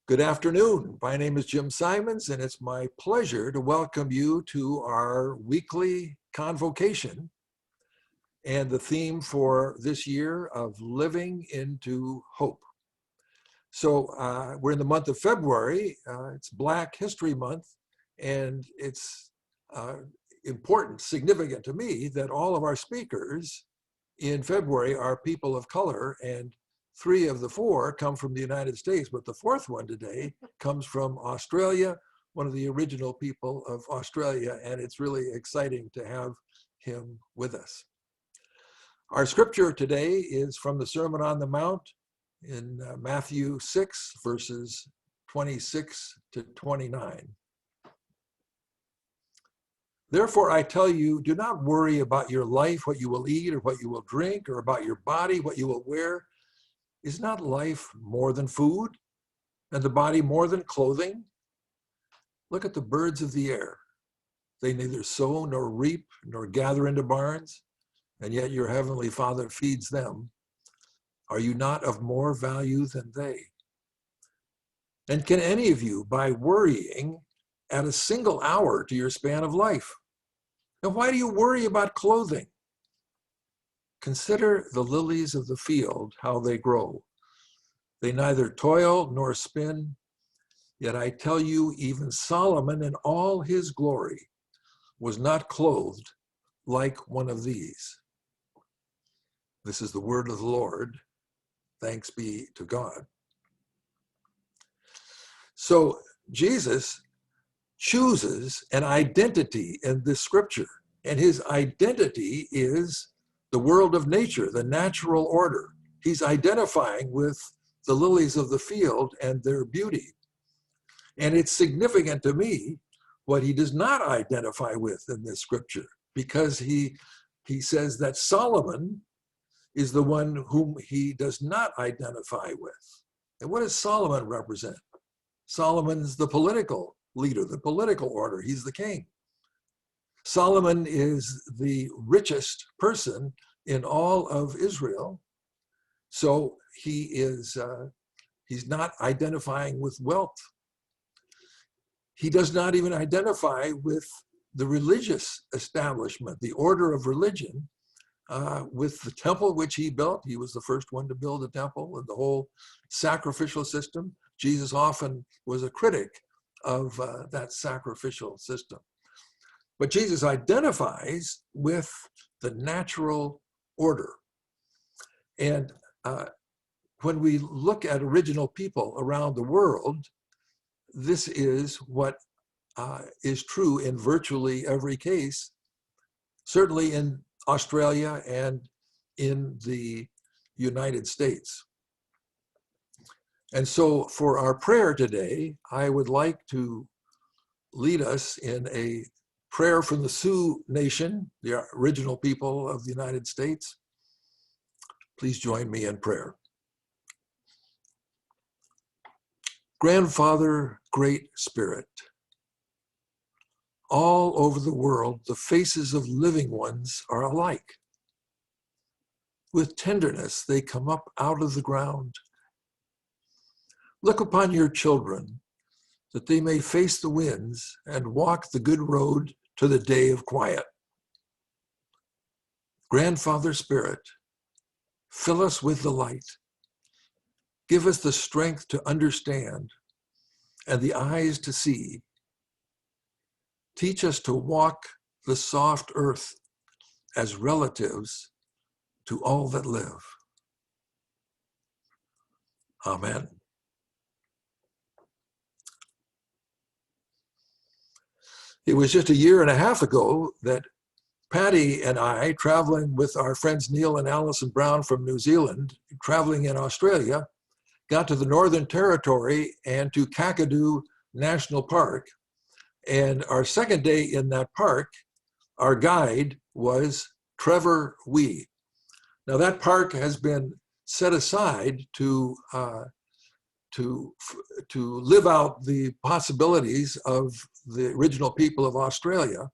Good afternoon. My name is Jim Simons, and it's my pleasure to welcome you to our weekly Convocation and the theme for this year of Living into Hope. So we're in the month of February. It's Black History Month, and it's important, significant to me that all of our speakers in February are people of color, and 3 of the 4 come from the United States, but the 4th one today comes from Australia, one of the original people of Australia, and it's really exciting to have him with us. Our scripture today is from the Sermon on the Mount in Matthew 6, verses 26 to 29. Therefore, I tell you, do not worry about your life, what you will eat or what you will drink, or about your body, what you will wear. Is not life more than food, and the body more than clothing? Look at the birds of the air. They neither sow nor reap nor gather into barns, and yet your heavenly Father feeds them. Are you not of more value than they? And can any of you, by worrying, add a single hour to your span of life? And why do you worry about clothing? Consider the lilies of the field, how they grow. They neither toil nor spin, yet I tell you, even Solomon in all his glory was not clothed like one of these. This is the word of the Lord. Thanks be to God. So Jesus chooses an identity in this scripture, and his identity is the world of nature, the natural order. He's identifying with the lilies of the field and their beauty. And it's significant to me what he does not identify with in this scripture, because he says that Solomon is the one whom he does not identify with. And what does Solomon represent? Solomon's the political leader, the political order. He's the king. Solomon is the richest person in all of Israel. So he's not identifying with wealth. He does not even identify with the religious establishment, the order of religion, with the temple which he built. He was the first one to build a temple, and the whole sacrificial system. Jesus often was a critic of that sacrificial system. But Jesus identifies with the natural order. And when we look at original people around the world, this is what is true in virtually every case, certainly in Australia and in the United States. And so for our prayer today, I would like to lead us in a prayer from the Sioux Nation, the original people of the United States. Please join me in prayer. Grandfather, Great Spirit, all over the world, the faces of living ones are alike. With tenderness, they come up out of the ground. Look upon your children, that they may face the winds and walk the good road to the day of quiet. Grandfather Spirit, fill us with the light. Give us the strength to understand and the eyes to see. Teach us to walk the soft earth as relatives to all that live. Amen. It was just 1.5 years ago that Patty and I, traveling with our friends Neil and Alison Brown from New Zealand, traveling in Australia, got to the Northern Territory and to Kakadu National Park. And our second day in that park, our guide was Trevor Wie. Now that park has been set aside to live out the possibilities of the original people of Australia.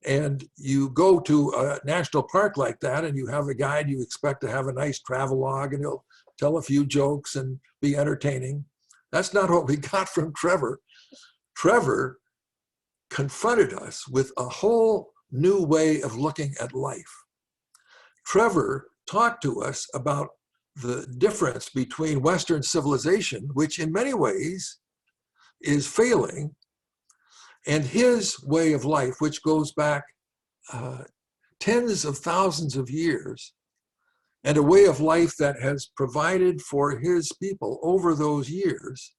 And you go to a national park like that and you have a guide, you expect to have a nice travelogue and he'll tell a few jokes and be entertaining. That's not what we got from Trevor. Trevor confronted us with a whole new way of looking at life. Trevor talked to us about the difference between Western civilization, which in many ways is failing, and his way of life, which goes back tens of thousands of years, and a way of life that has provided for his people over those years,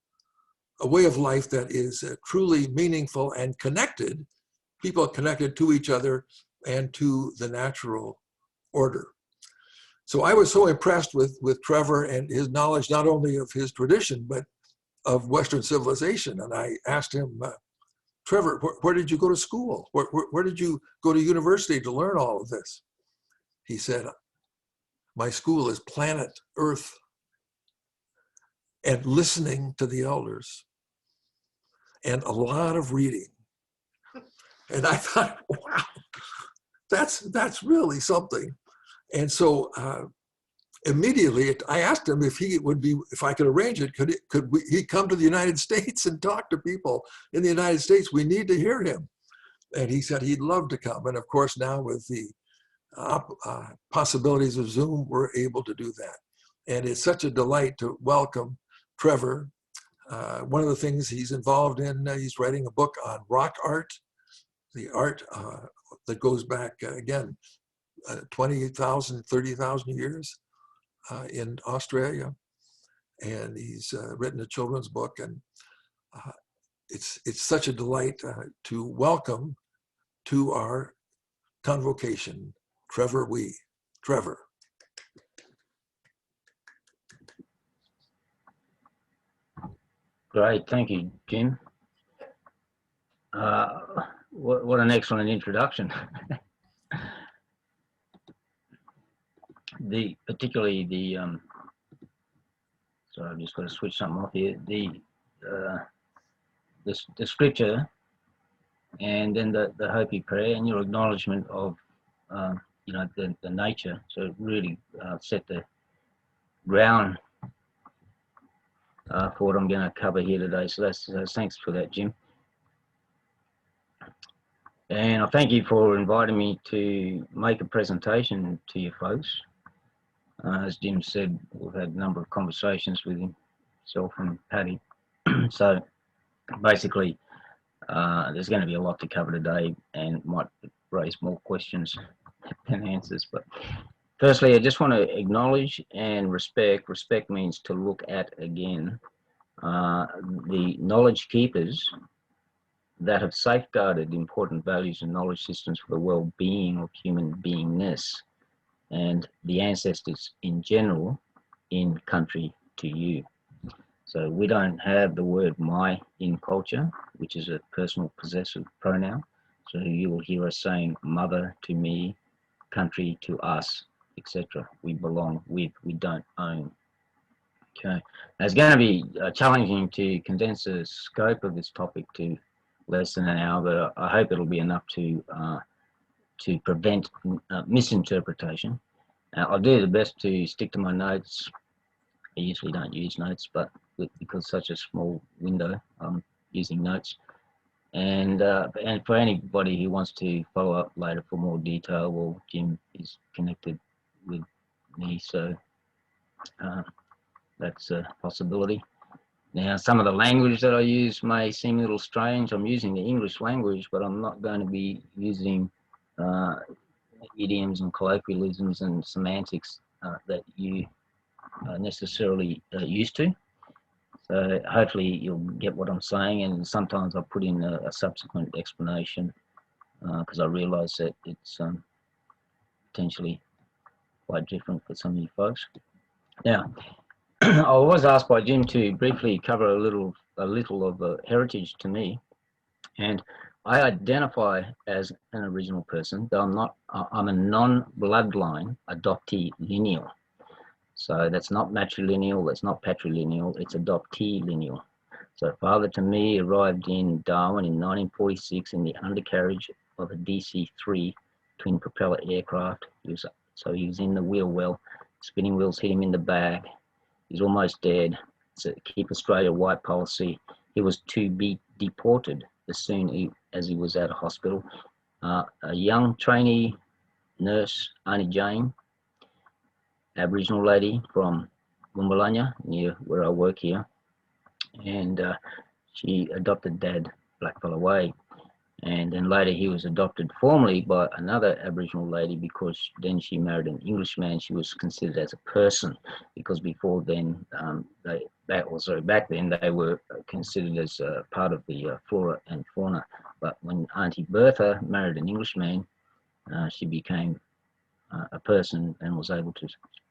a way of life that is truly meaningful and connected, people connected to each other and to the natural order. So I was so impressed with Trevor and his knowledge, not only of his tradition, but of Western civilization. And I asked him, Trevor, where did you go to school? Where did you go to university to learn all of this? He said, my school is planet Earth and listening to the elders and a lot of reading. And I thought, wow, that's really something. And so immediately I asked him if I could arrange it, could he come to the United States and talk to people in the United States? We need to hear him. And he said he'd love to come. And of course, now with the possibilities of Zoom, we're able to do that. And it's such a delight to welcome Trevor. One of the things he's involved in, he's writing a book on rock art, the art that goes back, again, 20,000, 30,000 years in Australia. And he's written a children's book. And it's such a delight to welcome to our convocation, Trevor Wie. Trevor. Great, thank you, Jim. What an excellent introduction. Particularly the sorry, I've just got to switch something off here. The scripture, and then the Hopi prayer, and your acknowledgement of you know, the nature. So it really set the ground for what I'm going to cover here today. So thanks for that, Jim. And I thank you for inviting me to make a presentation to you folks. As Jim said, we've had a number of conversations with himself and Patty. So basically, there's going to be a lot to cover today and might raise more questions than answers. But firstly, I just want to acknowledge and respect. Respect means to look at again the knowledge keepers that have safeguarded important values and knowledge systems for the well-being of human beingness and the ancestors in general in country to you. So we don't have the word my in culture, which is a personal possessive pronoun. So you will hear us saying mother to me, country to us, etc. We belong with, we don't own. Okay, now it's going to be challenging to condense the scope of this topic to less than an hour, but I hope it'll be enough to prevent misinterpretation. I'll do the best to stick to my notes. I usually don't use notes, but because such a small window, I'm using notes. And for anybody who wants to follow up later for more detail, well, Jim is connected with me, so that's a possibility. Now, some of the language that I use may seem a little strange. I'm using the English language, but I'm not going to be using idioms and colloquialisms and semantics that you are necessarily used to. So hopefully you'll get what I'm saying, and sometimes I'll put in a subsequent explanation because I realise that it's potentially quite different for some of you folks. Now, I was asked by Jim to briefly cover a little of heritage to me, and I identify as an Aboriginal person, though I'm a non-bloodline adoptee-linial. So that's not matrilineal, that's not patrilineal, it's adoptee-linial. So father to me arrived in Darwin in 1946 in the undercarriage of a DC-3 twin propeller aircraft. He was in the wheel well, spinning wheels hit him in the back. He's almost dead. keep Australia white policy. He was to be deported as soon as he was out of hospital. A young trainee nurse, Auntie Jane, Aboriginal lady from Wumbalanya, near where I work here, and she adopted Dad, Blackfella Way. And then later he was adopted formally by another Aboriginal lady, because then she married an Englishman. She was considered as a person, because before then, back then they were considered as part of the flora and fauna. But when Auntie Bertha married an Englishman, she became a person and was able to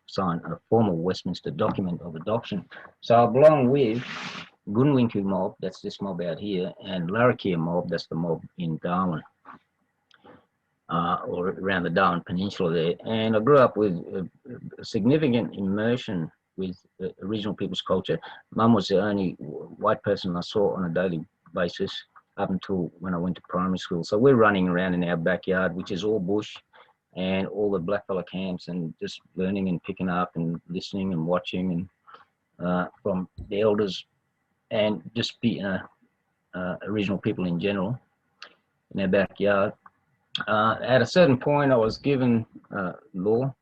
sign a formal Westminster document of adoption. So I belong with Gunwinku mob, that's this mob out here, and Larrakia mob, that's the mob in Darwin, or around the Darwin Peninsula there. And I grew up with a significant immersion with Aboriginal people's culture. Mum was the only white person I saw on a daily basis up until when I went to primary school. So we're running around in our backyard, which is all bush, and all the blackfella camps, and just learning and picking up and listening and watching, and from the elders, and just be Aboriginal people in general in our backyard. At a certain point, I was given law,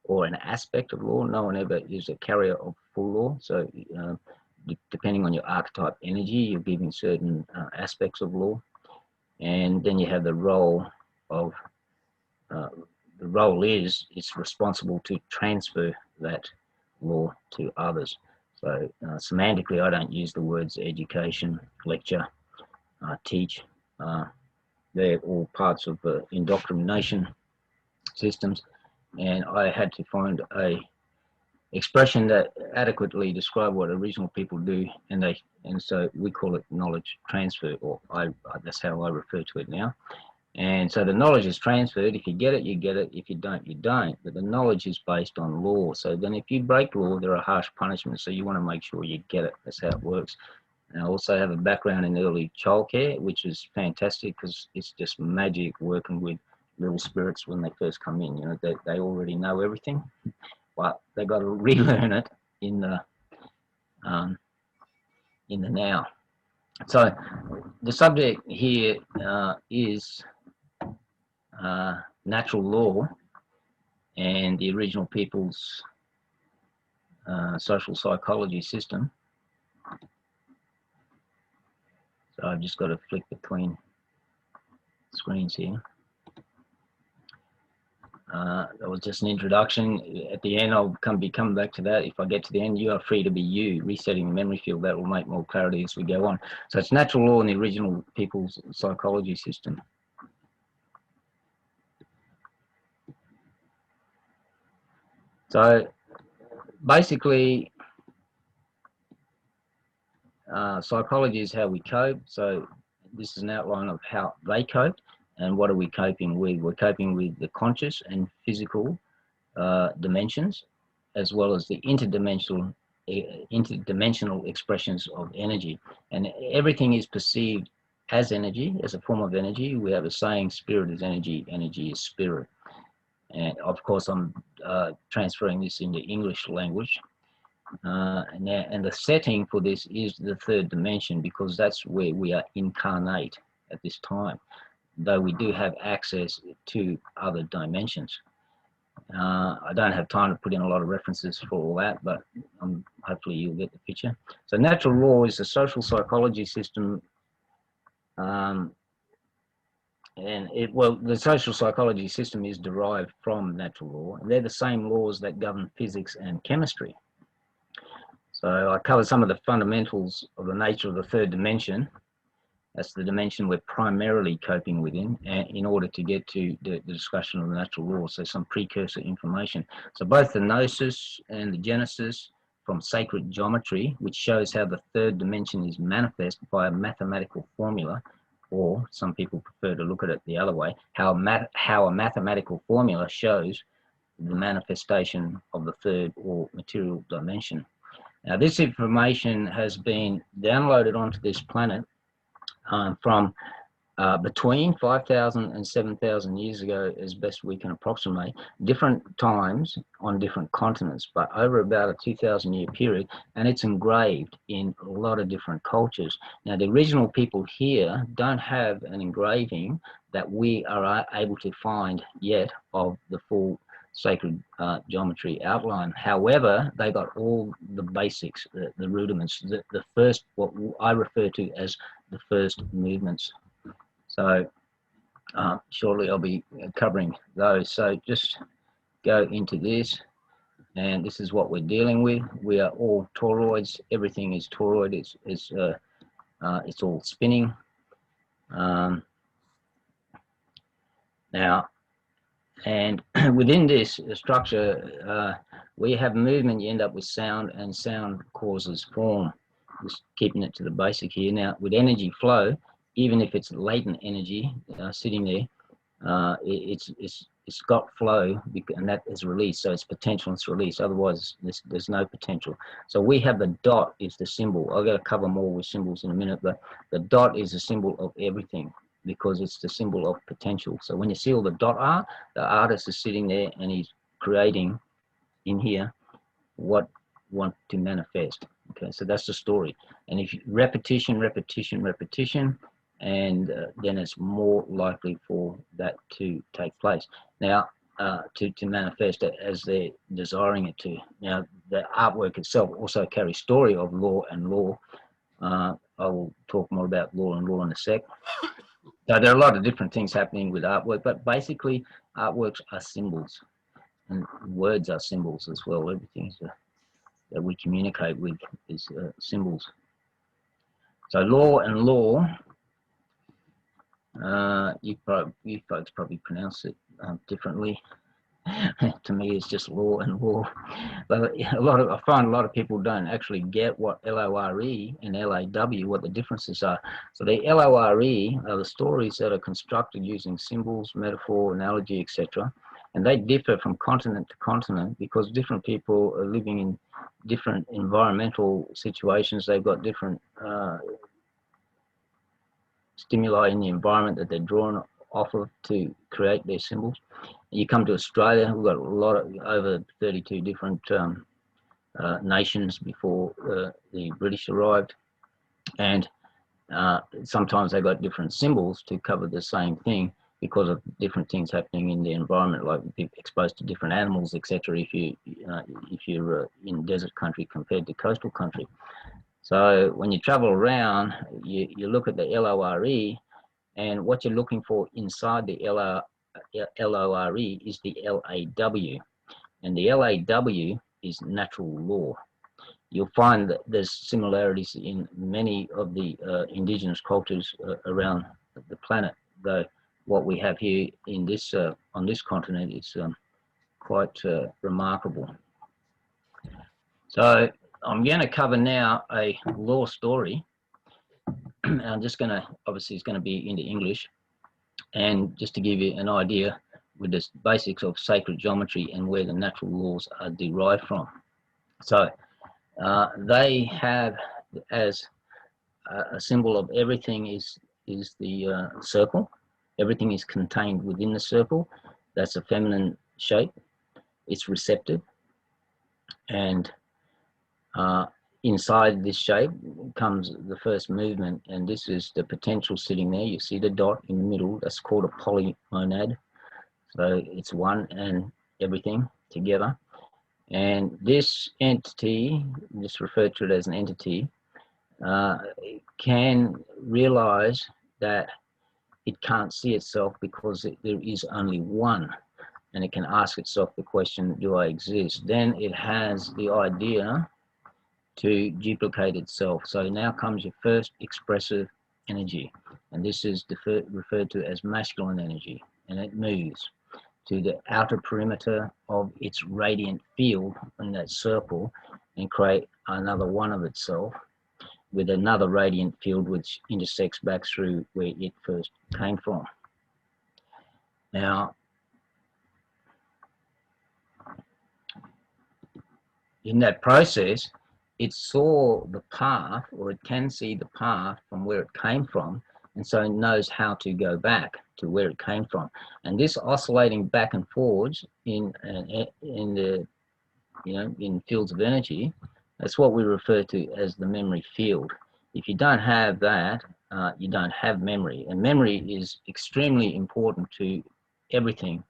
or an aspect of law. No one ever is a carrier of full law. So depending on your archetype energy, you're given certain aspects of law. And then you have the role of, the role is, it's responsible to transfer that law to others. So semantically, I don't use the words education, lecture, teach. They're all parts of indoctrination systems, and I had to find a expression that adequately described what Aboriginal people do, and so we call it knowledge transfer, or that's how I refer to it now. And so the knowledge is transferred. If you get it, you get it. If you don't, you don't. But the knowledge is based on law. So then if you break law, there are harsh punishments. So you want to make sure you get it. That's how it works. And I also have a background in early childcare, which is fantastic, because it's just magic working with little spirits when they first come in. You know, they already know everything, but they got to relearn it in the now. So the subject here is natural law and the Aboriginal people's social psychology system. So I've just got to flick between screens here. That was just an introduction. At the end, I'll be coming back to that. If I get to the end, you are free to be you, resetting the memory field. That will make more clarity as we go on. So it's natural law in the Aboriginal people's psychology system. So basically, psychology is how we cope. So this is an outline of how they cope, and what are we coping with? We're coping with the conscious and physical dimensions, as well as the interdimensional expressions of energy. And everything is perceived as energy, as a form of energy. We have a saying, spirit is energy, energy is spirit. And of course, I'm transferring this into English language. And the setting for this is the third dimension, because that's where we are incarnate at this time, though we do have access to other dimensions. I don't have time to put in a lot of references for all that, but hopefully you'll get the picture. So natural law is a social psychology system, the social psychology system is derived from natural law, and they're the same laws that govern physics and chemistry. So I cover some of the fundamentals of the nature of the third dimension. That's the dimension we're primarily coping within, in order to get to the discussion of the natural law. So some precursor information. So both the gnosis and the genesis from sacred geometry, which shows how the third dimension is manifest by a mathematical formula, or some people prefer to look at it the other way, how a mathematical formula shows the manifestation of the third or material dimension. Now, this information has been downloaded onto this planet from between 5,000 and 7,000 years ago, as best we can approximate, different times on different continents, but over about a 2,000 year period, and it's engraved in a lot of different cultures. Now, the original people here don't have an engraving that we are able to find yet of the full sacred geometry outline. However, they got all the basics, the rudiments, the first, what I refer to as the first movements. So shortly I'll be covering those. So just go into this, and this is what we're dealing with. We are all toroids. Everything is toroid. It's all spinning. Now, and within this structure, we have movement. You end up with sound, and sound causes form. Just keeping it to the basic here. Now, with energy flow, even if it's latent energy sitting there, it's got flow, and that is released. So it's potential and it's released. Otherwise, there's no potential. So we have the dot is the symbol. I've got to cover more with symbols in a minute, but the dot is a symbol of everything because it's the symbol of potential. So when you see all the dot art, the artist is sitting there and he's creating in here what want to manifest. Okay, so that's the story. And if you repetition, and then it's more likely for that to take place. Now, to manifest it as they're desiring it to. Now, the artwork itself also carries story of law and law. I will talk more about law and law in a sec. So there are a lot of different things happening with artwork, but basically artworks are symbols, and words are symbols as well. Everything that we communicate with is symbols. So law and law, you folks probably pronounce it differently. To me, it's just law and law. But I find a lot of people don't actually get what L-O-R-E and L-A-W, what the differences are. So the L-O-R-E are the stories that are constructed using symbols, metaphor, analogy, etc. And they differ from continent to continent because different people are living in different environmental situations. They've got different stimuli in the environment that they're drawn off of to create their symbols. You come to Australia, we've got a lot of over 32 different nations before the British arrived, and sometimes they got different symbols to cover the same thing because of different things happening in the environment, like being exposed to different animals, etc. If you're in desert country compared to coastal country. So when you travel around, you look at the L-O-R-E, and what you're looking for inside the L-O-R-E is the L-A-W. And the L-A-W is natural law. You'll find that there's similarities in many of the indigenous cultures around the planet, though what we have here in this on this continent is quite remarkable. So I'm going to cover now a law story. I'm just going to, obviously it's going to be into English, and just to give you an idea with the basics of sacred geometry and where the natural laws are derived from. So they have as a symbol of everything is the circle. Everything is contained within the circle. That's a feminine shape. It's receptive, and inside this shape comes the first movement, and this is the potential sitting there. You see the dot in the middle, that's called a polymonad. So it's one and everything together. And this entity, just refer to it as an entity, can realize that it can't see itself because there is only one. And it can ask itself the question, do I exist? Then it has the idea to duplicate itself. So now comes your first expressive energy, and this is referred to as masculine energy, and it moves to the outer perimeter of its radiant field in that circle and create another one of itself with another radiant field which intersects back through where it first came from. Now, in that process, it saw the path, or it can see the path from where it came from, and so it knows how to go back to where it came from. And this oscillating back and forwards in the, you know, in fields of energy, that's what we refer to as the memory field. If you don't have that, you don't have memory. And memory is extremely important to everything,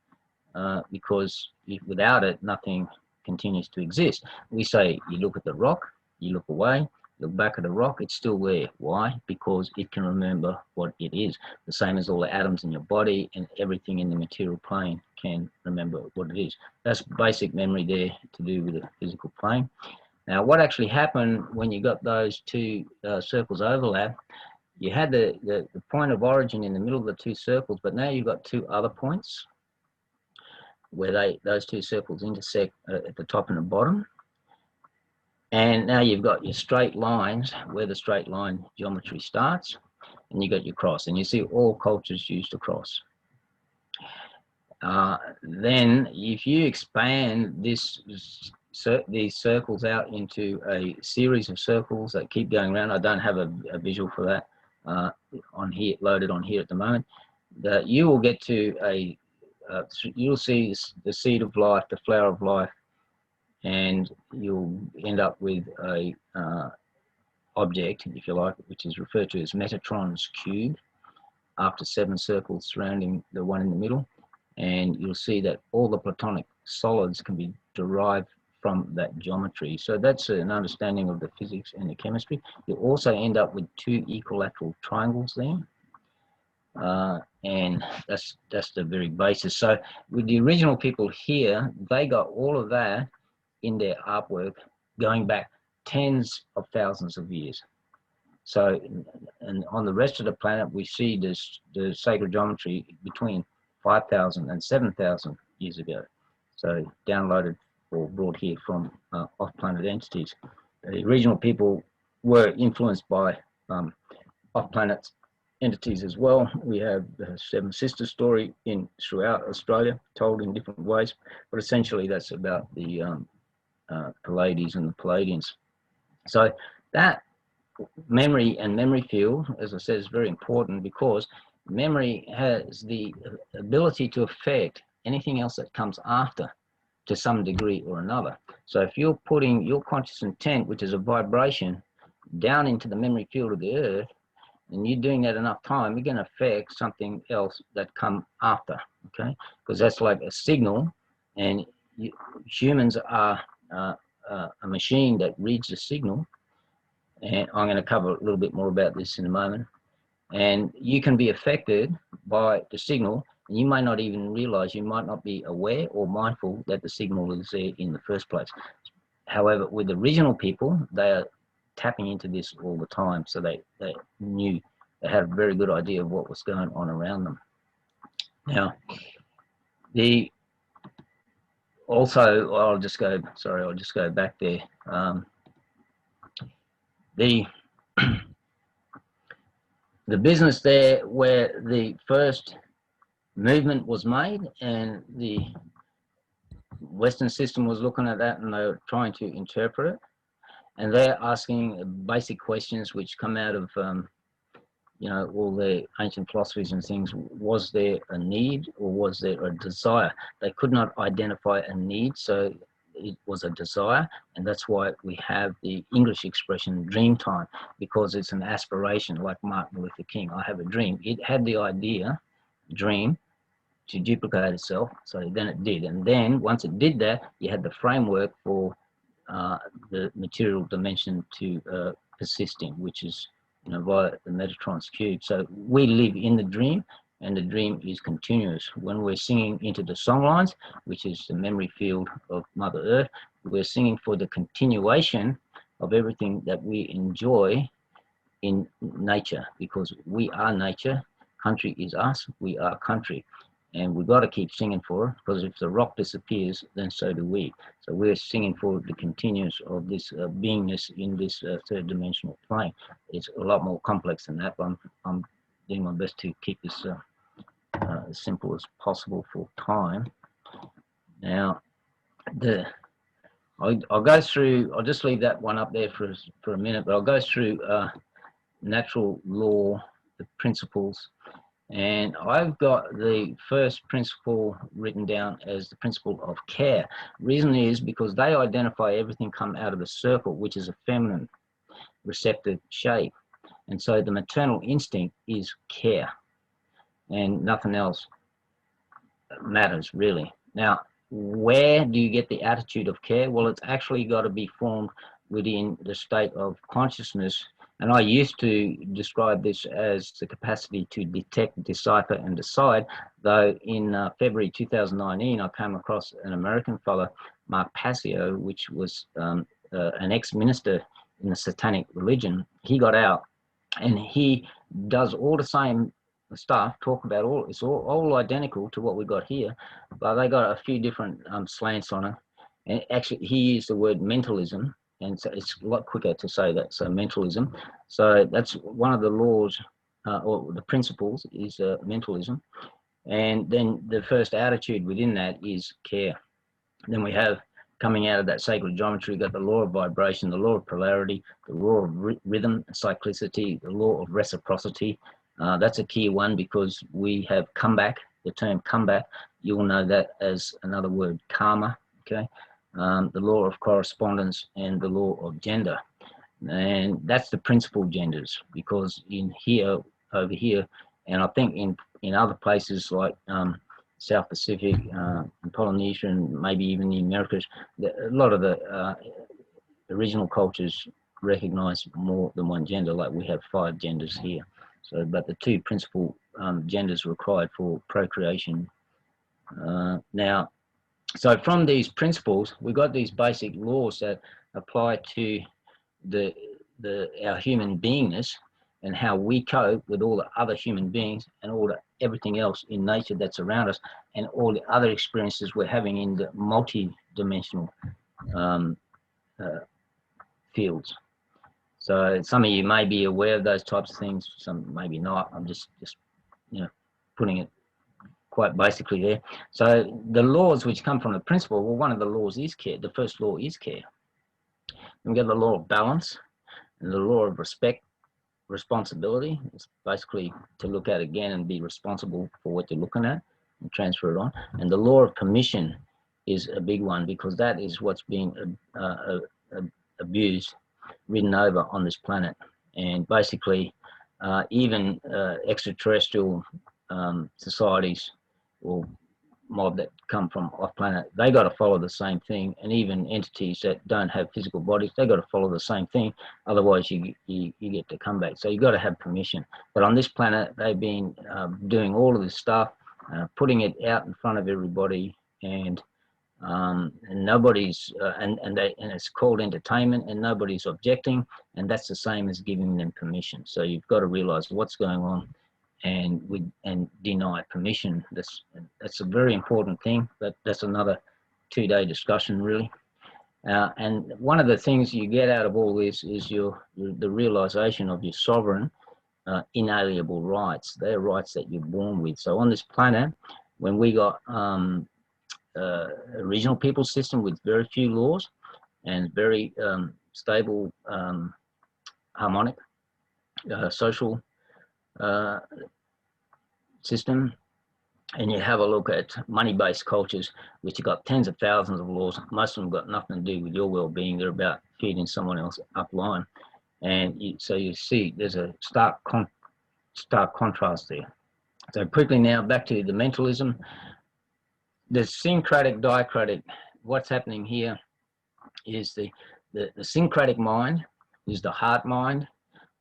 because without it, nothing continues to exist. We say you look at the rock, you look away, look back at the rock, it's still there. Why? Because it can remember what it is. The same as all the atoms in your body and everything in the material plane can remember what it is. That's basic memory there to do with the physical plane. Now, what actually happened when you got those two circles overlap, you had the point of origin in the middle of the two circles, but now you've got two other points where those two circles intersect at the top and the bottom. And now you've got your straight lines where the straight line geometry starts, and you got your cross. And you see all cultures used a cross. Then if you expand these circles out into a series of circles that keep going around, I don't have a visual for that on here, loaded on here at the moment, that you will get to you'll see the seed of life, the flower of life, and you'll end up with a object, if you like, which is referred to as Metatron's cube, after 7 circles surrounding the one in the middle. And you'll see that all the Platonic solids can be derived from that geometry. So that's an understanding of the physics and the chemistry. You also end up with 2 equilateral triangles there. And that's the very basis. So with the original people here, they got all of that in their artwork going back tens of thousands of years. So, and on the rest of the planet, we see the sacred geometry between 5,000 and 7,000 years ago. So downloaded or brought here from off-planet entities. The original people were influenced by off-planet entities as well. We have the Seven Sisters story throughout Australia, told in different ways, but essentially that's about the Pleiades and the Palladians. So that memory and memory field, as I said, is very important because memory has the ability to affect anything else that comes after to some degree or another. So if you're putting your conscious intent, which is a vibration, down into the memory field of the earth, and you're doing that enough time, you're going to affect something else that come after, okay? Because that's like a signal, and humans are a machine that reads the signal, and I'm going to cover a little bit more about this in a moment. And you can be affected by the signal, and you might not even realize, you might not be aware or mindful that the signal is there in the first place. However, with the original people, they are tapping into this all the time, so they knew, they had a very good idea of what was going on around them. Now, I'll just go back there. The business there where the first movement was made, and the Western system was looking at that, and they were trying to interpret it, and they're asking basic questions which come out of you know, all the ancient philosophies and things. Was there a need or was there a desire? They could not identify a need, so it was a desire, and that's why we have the English expression dream time, because it's an aspiration, like Martin Luther King. I have a dream. It had the idea, dream, to duplicate itself, so then it did. And then once it did that, you had the framework for the material dimension to persist in, which is, you know, via the Metatron's cube. So we live in the dream, and the dream is continuous. When we're singing into the songlines, which is the memory field of Mother Earth, we're singing for the continuation of everything that we enjoy in nature, because we are nature. Country is us, we are country. And we've got to keep singing for it, because if the rock disappears, then so do we. So we're singing for the continuance of this beingness in this third dimensional plane. It's a lot more complex than that, but I'm doing my best to keep this as simple as possible for time. Now, I'll go through, I'll just leave that one up there for a minute, but I'll go through natural law the principles. And I've got the first principle written down as the principle of care. Reason is because they identify everything come out of the circle, which is a feminine receptive shape. And so the maternal instinct is care, and nothing else matters really. Now, where do you get the attitude of care? Well, it's actually got to be formed within the state of consciousness. And I used to describe this as the capacity to detect, decipher, and decide, though in February 2019, I came across an American fellow, Mark Passio, which was an ex-minister in the satanic religion. He got out and he does all the same stuff, talk about all, it's all identical to what we got here, but they got a few different slants on it. And actually, he used the word mentalism, and so it's a lot quicker to say that, so mentalism. So that's one of the laws, or the principles is mentalism. And then the first attitude within that is care. Then we have, coming out of that sacred geometry, we've got the law of vibration, the law of polarity, the law of rhythm, cyclicity, the law of reciprocity. That's a key one because we have comeback, the term comeback, you will know that as another word, karma, okay? The law of correspondence and the law of gender. And that's the principal genders, because in here, over here, and I think in other places like South Pacific, and Polynesia, and maybe even the Americas, a lot of the original cultures recognize more than one gender, like we have 5 genders here. So, but the 2 principal genders required for procreation. Now, so from these principles, we got these basic laws that apply to our human beingness and how we cope with all the other human beings and all everything else in nature that's around us, and all the other experiences we're having in the multi-dimensional fields. So some of you may be aware of those types of things, some maybe not. I'm just you know, putting it quite basically there. So the laws which come from the principle, well, one of the laws is care. The first law is care. And we got the law of balance and the law of respect, responsibility. It's basically to look at again and be responsible for what you're looking at and transfer it on. And the law of permission is a big one, because that is what's being abused, ridden over on this planet. And basically, even extraterrestrial societies or mob that come from off planet, they got to follow the same thing. And even entities that don't have physical bodies, they got to follow the same thing. Otherwise you get to come back. So you got to have permission. But on this planet, they've been doing all of this stuff, putting it out in front of everybody, and nobody's and it's called entertainment, and nobody's objecting, and that's the same as giving them permission. So you've got to realize what's going on and deny permission. That's a very important thing, but that's another 2-day discussion really. And one of the things you get out of all this is the realization of your sovereign inalienable rights. They're rights that you're born with. So on this planet, when we got a regional people system with very few laws and very stable harmonic social system, and you have a look at money-based cultures, which have got tens of thousands of laws. Most of them got nothing to do with your well-being. They're about feeding someone else upline. And so you see there's a stark contrast there. So quickly now, back to the mentalism. The syncretic diacratic, what's happening here is the syncretic mind is the heart mind,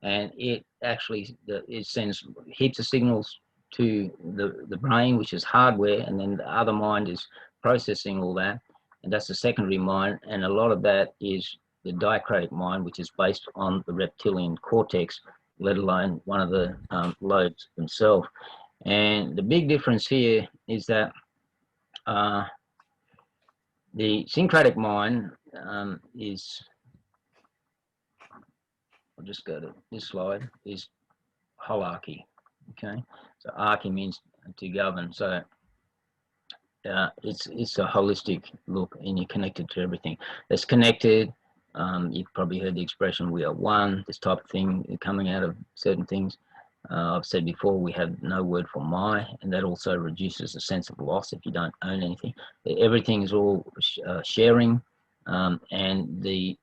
and it actually it sends heaps of signals to the brain, which is hardware, and then the other mind is processing all that, and that's the secondary mind. And a lot of that is the diacratic mind, which is based on the reptilian cortex, let alone one of the lobes themselves. And the big difference here is that the syncretic mind is, I'll just go to this slide, is holarchy. Okay, so archy means to govern. So it's a holistic look, and you're connected to everything. It's connected. You've probably heard the expression "we are one." This type of thing coming out of certain things. I've said before, we have no word for my, and that also reduces the sense of loss if you don't own anything. Everything is all sharing, and the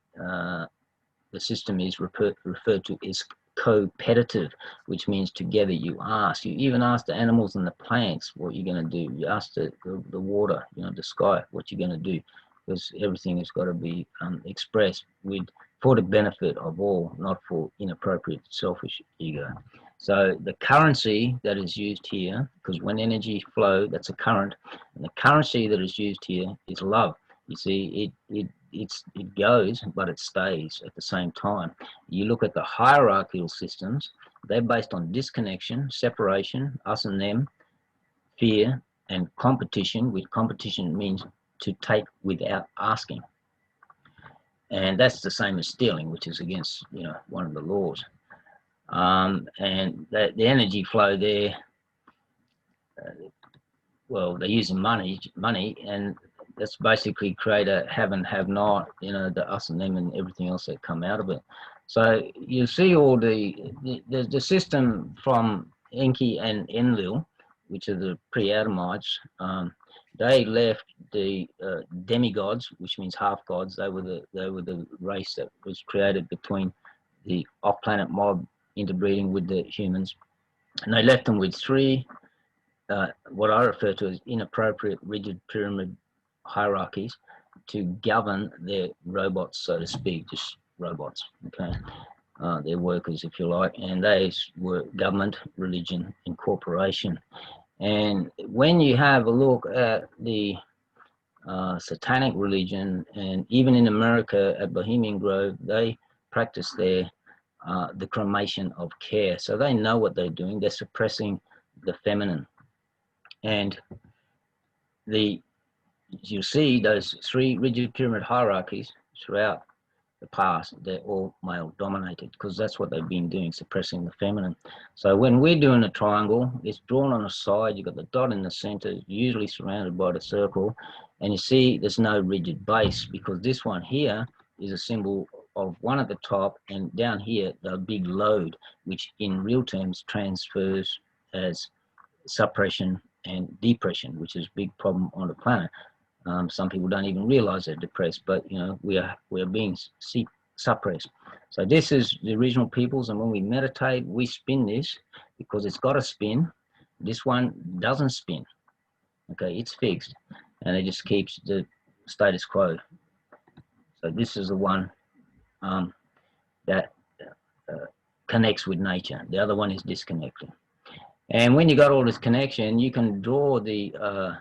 system is referred to as co-petitive, which means together you ask. You even ask the animals and the plants what you're going to do. You ask the water, the sky, what you're going to do, because everything has got to be expressed for the benefit of all, not for inappropriate selfish ego. So the currency that is used here, because when energy flow, that's a current, and the currency that is used here is love. You see, it goes, but it stays at the same time. You look at the hierarchical systems, they're based on disconnection, separation, us and them, fear, and competition, which competition means to take without asking. And that's the same as stealing, which is against, one of the laws. And the energy flow there, well, they're using money, and that's basically create a have and have not, the us and them and everything else that come out of it. So you see all the system from Enki and Enlil, which are the pre-Adamites. They left the demigods, which means half gods. They were the race that was created between the off-planet mob interbreeding with the humans, and they left them with three what I refer to as inappropriate rigid pyramid hierarchies to govern their robots, so to speak, just robots, okay? Their workers, if you like, and they were government, religion, and corporation. And when you have a look at the satanic religion, and even in America at Bohemian Grove, they practice the cremation of care. So they know what they're doing. They're suppressing the feminine. And you see those three rigid pyramid hierarchies throughout the past, they're all male dominated, because that's what they've been doing, suppressing the feminine. So when we're doing a triangle, it's drawn on a side, you've got the dot in the center, usually surrounded by the circle, and you see there's no rigid base, because this one here is a symbol of one at the top, and down here the big load, which in real terms transfers as suppression and depression, which is a big problem on the planet. Some people don't even realize they're depressed, but we are being suppressed. So this is the original peoples, and when we meditate, we spin this because it's got to spin. This one doesn't spin. Okay, it's fixed, and it just keeps the status quo. So this is the one that connects with nature. The other one is disconnected. And when you got all this connection, you can draw the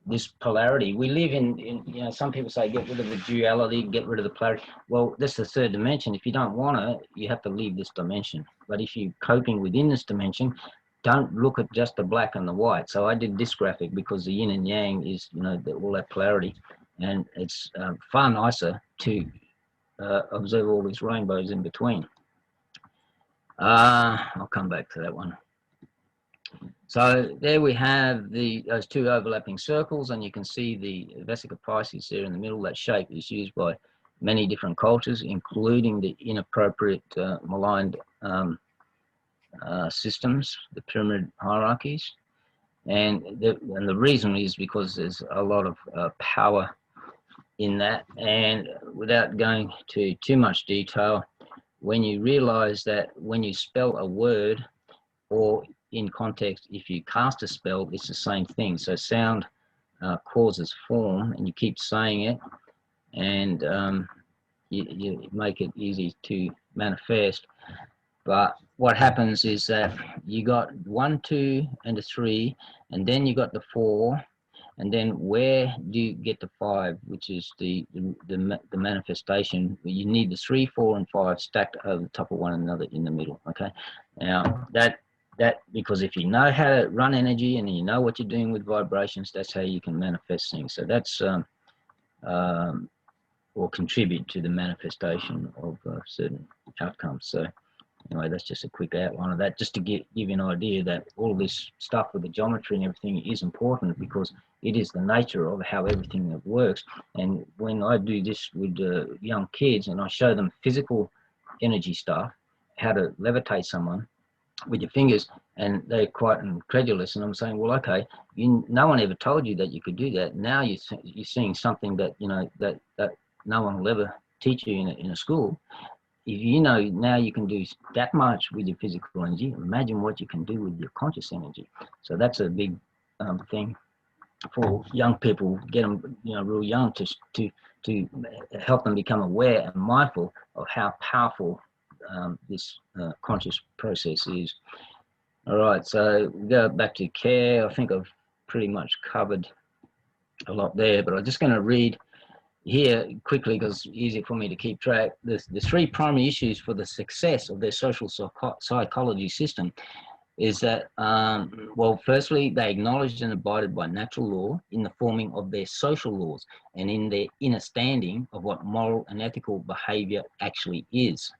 this polarity. We live in some people say get rid of the duality, get rid of the polarity. Well, that's the third dimension. If you don't want to, you have to leave this dimension. But if you're coping within this dimension, don't look at just the black and the white. So I did this graphic because the yin and yang is, all that polarity. And it's far nicer to observe all these rainbows in between. I'll come back to that one. So there we have those two overlapping circles, and you can see the Vesica Pisces there in the middle. That shape is used by many different cultures, including the inappropriate, maligned systems, the pyramid hierarchies. And the reason is because there's a lot of power in that. And without going to too much detail, when you realize that when you spell a word, or in context, if you cast a spell, it's the same thing. So sound causes form, and you keep saying it, and you make it easy to manifest. But what happens is that you got 1, 2, and a 3, and then you got the 4, and then where do you get the 5, which is the manifestation? You need the 3, 4, and 5 stacked over the top of one another in the middle. Okay, now that because if you know how to run energy and you know what you're doing with vibrations, that's how you can manifest things. So that's or contribute to the manifestation of certain outcomes. So anyway, that's just a quick outline of that, just to give you an idea that all this stuff with the geometry and everything is important, because it is the nature of how everything that works. And when I do this with young kids and I show them physical energy stuff, how to levitate someone, with your fingers, and they're quite incredulous. And I'm saying, well, okay, no one ever told you that you could do that. Now you're seeing something that, you know, that no one will ever teach you in a school. If you know now you can do that much with your physical energy, imagine what you can do with your conscious energy. So that's a big thing for young people, get them, you know, real young, to help them become aware and mindful of how powerful this conscious process is. All right, so we go back to care. I think I've pretty much covered a lot there, but I'm just going to read here quickly because it's easier for me to keep track. The three primary issues for the success of their social psychology system is that, well, firstly, they acknowledged and abided by natural law in the forming of their social laws and in their understanding of what moral and ethical behaviour actually is.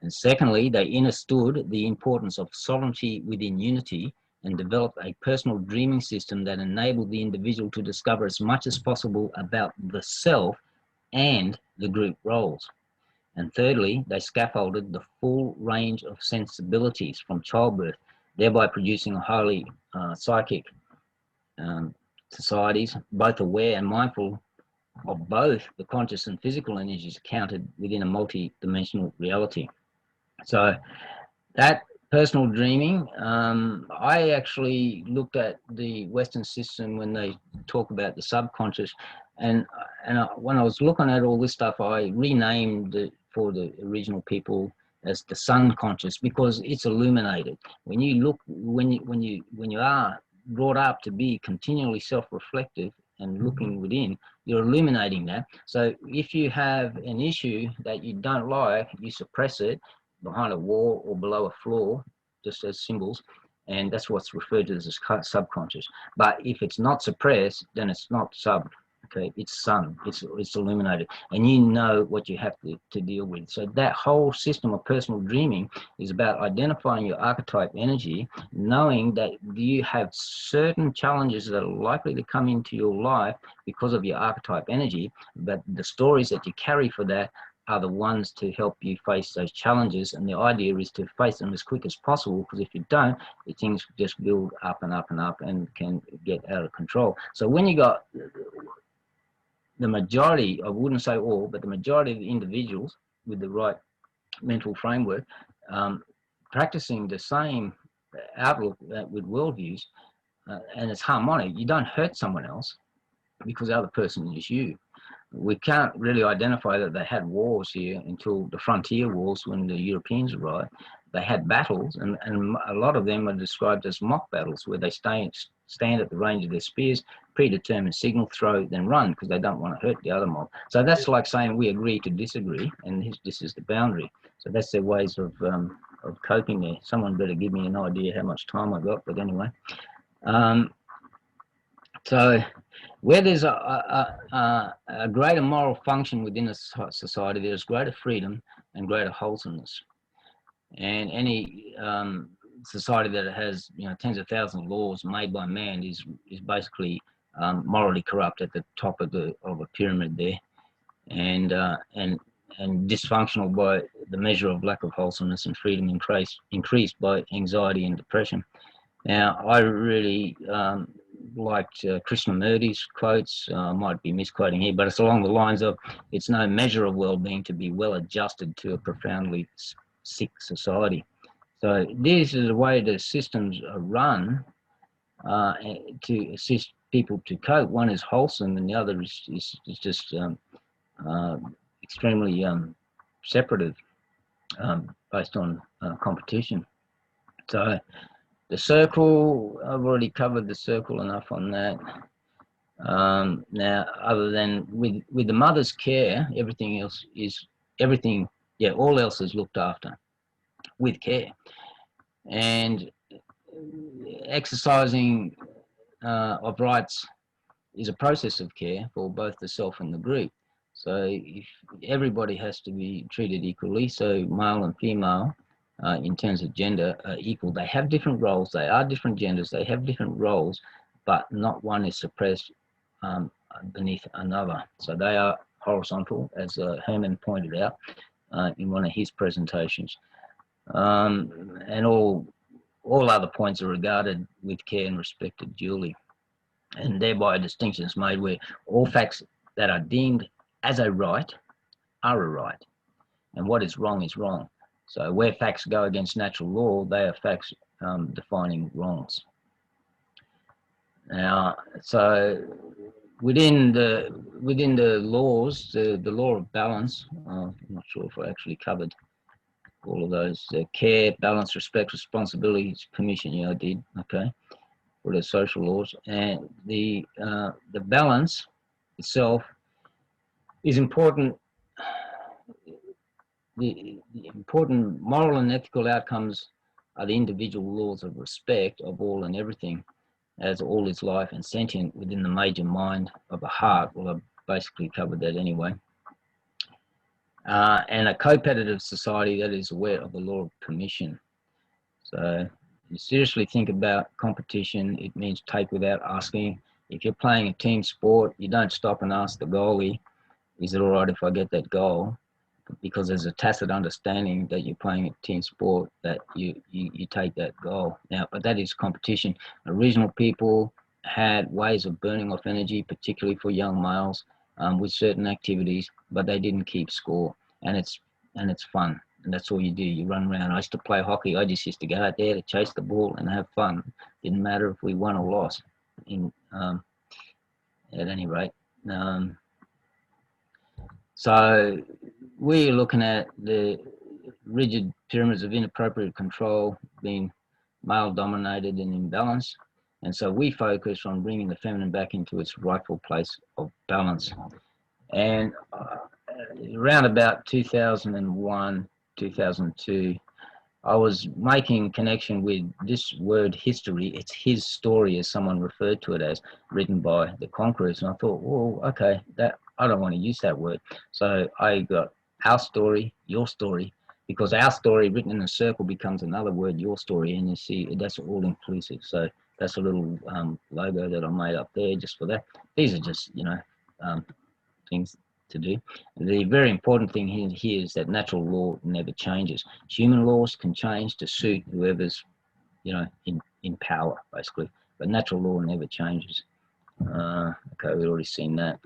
And secondly, they understood the importance of sovereignty within unity and developed a personal dreaming system that enabled the individual to discover as much as possible about the self and the group roles. And thirdly, they scaffolded the full range of sensibilities from childbirth, thereby producing a highly psychic societies, both aware and mindful of both the conscious and physical energies accounted within a multi-dimensional reality. So that personal dreaming, I actually looked at the Western system when they talk about the subconscious, and when I was looking at all this stuff, I renamed it for the original people as the sun conscious, because it's illuminated. When you look, when you are brought up to be continually self-reflective and looking within, you're illuminating that. So if you have an issue that you don't like, you suppress it behind a wall or below a floor, just as symbols, and that's what's referred to as subconscious. But if it's not suppressed, then it's not sub. Okay, it's sun, it's illuminated, and you know what you have to deal with. So that whole system of personal dreaming is about identifying your archetype energy, knowing that you have certain challenges that are likely to come into your life because of your archetype energy, but the stories that you carry for that are the ones to help you face those challenges. And the idea is to face them as quick as possible, because if you don't, things just build up and up and up and can get out of control. So when you got the majority, I wouldn't say all, but the majority of the individuals with the right mental framework, practicing the same outlook with worldviews, and it's harmonic, you don't hurt someone else because the other person is you. We can't really identify that they had wars here until the frontier wars when the Europeans arrived. They had battles, and a lot of them are described as mock battles, where they stand at the range of their spears, predetermined signal, throw, then run, because they don't want to hurt the other mob. So that's like saying we agree to disagree, and this is the boundary. So that's their ways of coping there. Someone better give me an idea how much time I got, but anyway. So where there's a greater moral function within a society, there's greater freedom and greater wholesomeness. And any society that has, you know, tens of thousands of laws made by man is basically morally corrupt at the top of a pyramid there, and dysfunctional by the measure of lack of wholesomeness, and freedom increased by anxiety and depression. Now, I really liked Krishnamurti's quotes. I might be misquoting here, but it's along the lines of, it's no measure of well-being to be well adjusted to a profoundly sick society. So this is the way the systems are run to assist people to cope. One is wholesome, and the other is just extremely separative, based on competition. So the circle, I've already covered the circle enough on that. Now, other than with the mother's care, everything else is, all else is looked after with care. And exercising of rights is a process of care for both the self and the group. So if everybody has to be treated equally, so male and female, in terms of gender, are equal. They have different roles, they are different genders, they have different roles, but not one is suppressed beneath another. So they are horizontal, as Herman pointed out in one of his presentations. and all other points are regarded with care and respected duly, and thereby a distinction is made where all facts that are deemed as a right are a right, and what is wrong is wrong. So where facts go against natural law, they are facts defining wrongs. Now, so within the laws, the law of balance, I'm not sure if I actually covered all of those, care, balance, respect, responsibilities, permission, yeah, I did, okay, for the social laws. And the balance itself is important. The important moral and ethical outcomes are the individual laws of respect of all and everything, as all is life and sentient within the major mind of a heart. Well, I've basically covered that anyway. And a competitive society that is aware of the law of permission. So you seriously think about competition, it means take without asking. If you're playing a team sport, you don't stop and ask the goalie, is it all right if I get that goal? Because there's a tacit understanding that you're playing a team sport, that you take that goal. Now, but that is competition. Original people had ways of burning off energy, particularly for young males, with certain activities, but they didn't keep score. And it's fun. And that's all you do. You run around. I used to play hockey. I just used to go out there to chase the ball and have fun. Didn't matter if we won or lost. At any rate. So we're looking at the rigid pyramids of inappropriate control being male dominated and imbalanced. And so we focus on bringing the feminine back into its rightful place of balance. And around about 2001, 2002, I was making connection with this word history. It's his story, as someone referred to it as, written by the conquerors. And I thought, well, okay, that I don't want to use that word. So I got our story, your story, because our story written in a circle becomes another word, your story, and you see that's all inclusive. So that's a little logo that I made up there just for that. These are just, things to do. The very important thing here is that natural law never changes. Human laws can change to suit whoever's, in power, basically, but natural law never changes. Okay, we've already seen that.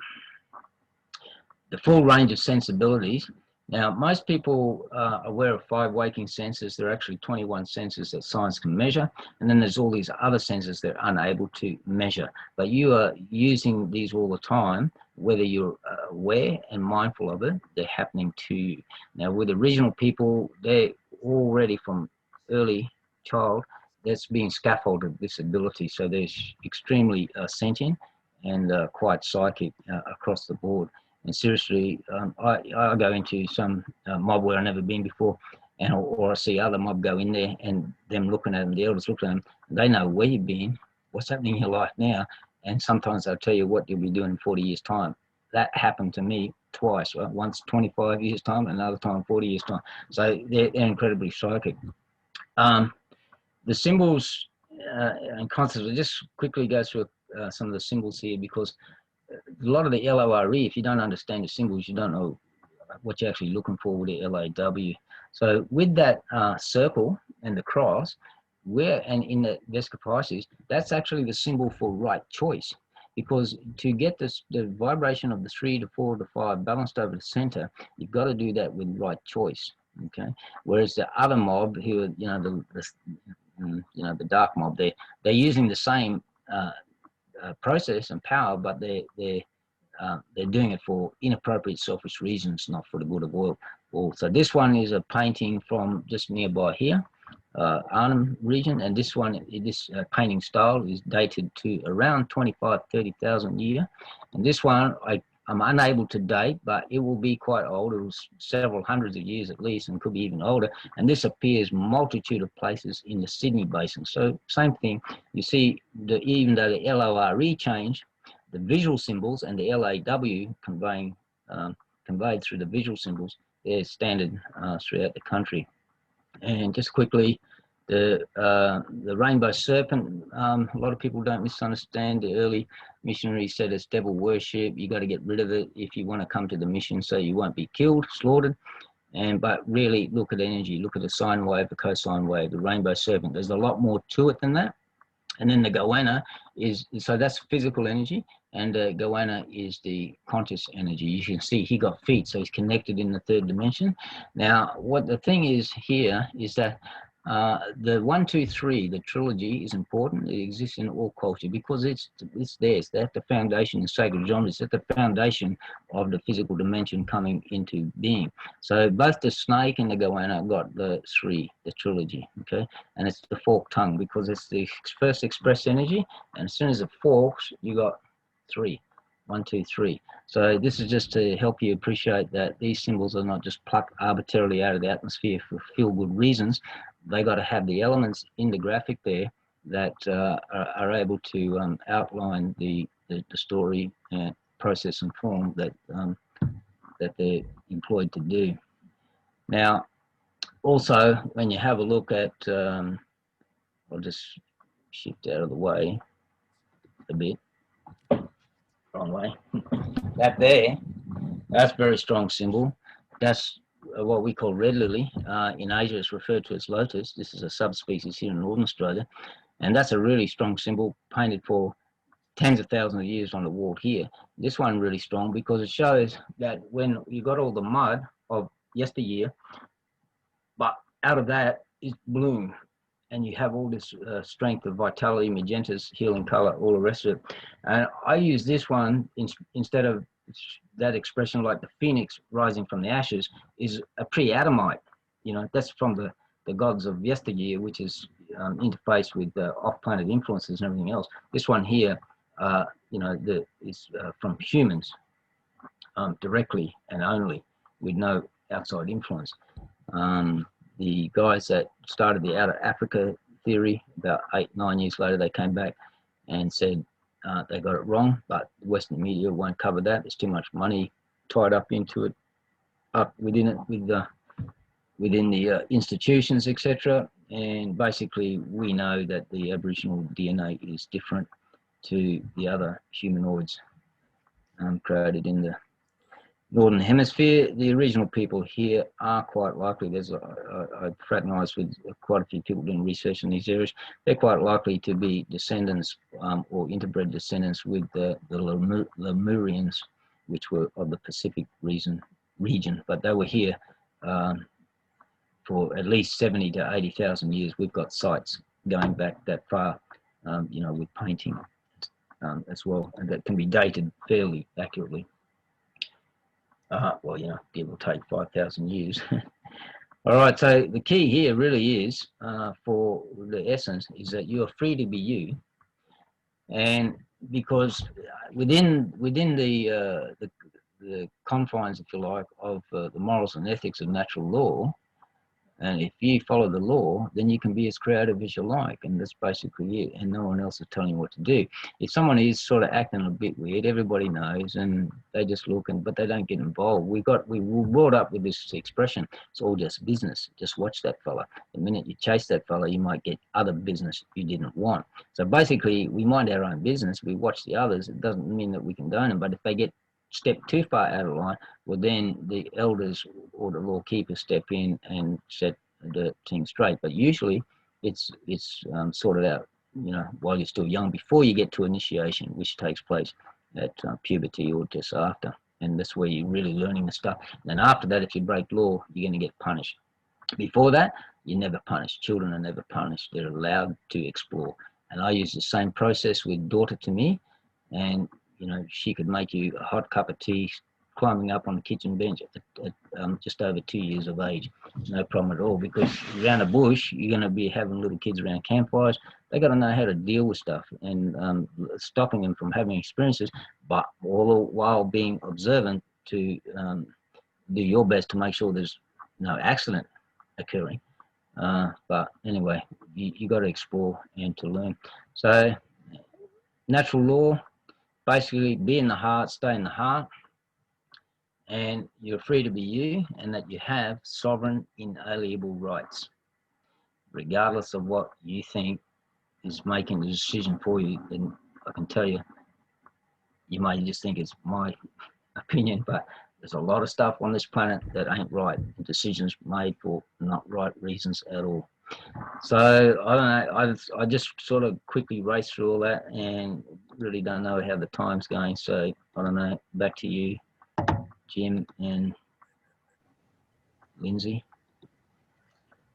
The full range of sensibilities. Now, most people are aware of 5 waking senses. There are actually 21 senses that science can measure, and then there's all these other senses they're unable to measure. But you are using these all the time, whether you're aware and mindful of it, they're happening to you. Now, with original people, they're already from early child, that's being scaffolded, this ability. So they're extremely sentient and quite psychic across the board. And seriously, I go into some mob where I've never been before, or I see other mob go in there and them looking at them, the elders looking at them, they know where you've been, what's happening in your life now, and sometimes they'll tell you what you'll be doing in 40 years' time. That happened to me twice, right? Once 25 years' time, and another time 40 years' time. So they're incredibly psychic. The symbols and concepts, I'll just quickly go through some of the symbols here, because a lot of the LORE, if you don't understand the symbols, you don't know what you're actually looking for with the LAW. So with that circle and the cross, and in the Vesica Pisces, that's actually the symbol for right choice. Because to get the vibration of the 3 to 4 to 5 balanced over the center, you've got to do that with right choice. Okay. Whereas the other mob, who are the dark mob, they're using the same process and power, but they're doing it for inappropriate, selfish reasons, not for the good of all. So this one is a painting from just nearby here, Arnhem region, and this painting style is dated to around 25,000-30,000 year. And this one I'm unable to date, but it will be quite old. It was several hundreds of years at least, and could be even older. And this appears multitude of places in the Sydney Basin. So same thing, you see, even though the LORE changed, the visual symbols and the LAW conveyed through the visual symbols, they're standard throughout the country. And just quickly, the rainbow serpent, a lot of people don't misunderstand. The early missionaries said it's devil worship. You got to get rid of it if you want to come to the mission, so you won't be killed, slaughtered. But really look at energy, look at the sine wave, the cosine wave, the rainbow serpent. There's a lot more to it than that. And then the goanna is, so that's physical energy, and the goanna is the conscious energy. You can see he got feet, so he's connected in the third dimension. Now, what the thing is here is that the 1, 2, 3, the trilogy is important. It exists in all culture because it's there. It's at the foundation in sacred genre. It's at the foundation of the physical dimension coming into being. So both the snake and the goanna got the 3, the trilogy, okay? And it's the forked tongue because it's the first expressed energy, and as soon as it forks, you got 3. 1, 2, 3. So this is just to help you appreciate that these symbols are not just plucked arbitrarily out of the atmosphere for feel-good reasons. They got to have the elements in the graphic there that are able to outline the story, process and form that that they're employed to do. Now, also, when you have a look at, I'll just shift out of the way a bit. Wrong way. That there, that's a very strong symbol. That's what we call red lily. In Asia, it's referred to as lotus. This is a subspecies here in Northern Australia. And that's a really strong symbol painted for tens of thousands of years on the wall here. This one really strong because it shows that when you got all the mud of yesteryear, but out of that is bloom. And you have all this strength of vitality, magentas, healing color, all the rest of it. And I use this one instead of that expression, like the phoenix rising from the ashes, is a pre-Adamite. You know, that's from the gods of yesteryear, which is interfaced with off-planet influences and everything else. This one here, you know, is from humans directly and only, with no outside influence. The guys that started the Out of Africa theory, about 8, 9 years later, they came back and said they got it wrong, but Western media won't cover that. There's too much money tied up into it, up within it, within the institutions, etc. And basically, we know that the Aboriginal DNA is different to the other humanoids created in the Northern Hemisphere. The original people here are quite likely, I fraternise with quite a few people doing research in these areas, they're quite likely to be descendants or interbred descendants with the Lemurians, which were of the Pacific region, but they were here for at least 70 to 80,000 years. We've got sites going back that far, you know, with painting as well, and that can be dated fairly accurately. Well, you know, give or take 5,000 years. All right, so the key here really is, for the essence, is that you are free to be you. And because within the confines, if you like, of the morals and ethics of natural law, and if you follow the law, then you can be as creative as you like, and that's basically it, and no one else is telling you what to do. If someone is sort of acting a bit weird, everybody knows, and they just look, but they don't get involved. We were brought up with this expression, it's all just business, just watch that fella. The minute you chase that fella, you might get other business you didn't want. So basically, we mind our own business, we watch the others. It doesn't mean that we condone them, but if they get step too far out of line, well, then the elders or the law keepers step in and set the thing straight. But usually it's sorted out, you know, while you're still young, before you get to initiation, which takes place at puberty or just after. And that's where you're really learning the stuff. And then after that, if you break law, you're going to get punished. Before that, you're never punished. Children are never punished. They're allowed to explore. And I use the same process with daughter to me, and you know, she could make you a hot cup of tea climbing up on the kitchen bench at just over 2 years of age. No problem at all, because around the bush, you're going to be having little kids around campfires. They got to know how to deal with stuff, and stopping them from having experiences, but all the while being observant to do your best to make sure there's no accident occurring. But anyway, you got to explore and to learn. So natural law, basically be in the heart, stay in the heart, and you're free to be you, and that you have sovereign inalienable rights, regardless of what you think is making the decision for you. And I can tell you, you might just think it's my opinion, but There's a lot of stuff on this planet that ain't right. Decisions made for not right reasons at all. So I don't know. I just sort of quickly raced through all that and really don't know how the time's going. So I don't know. Back to you, Jim and Lindsay.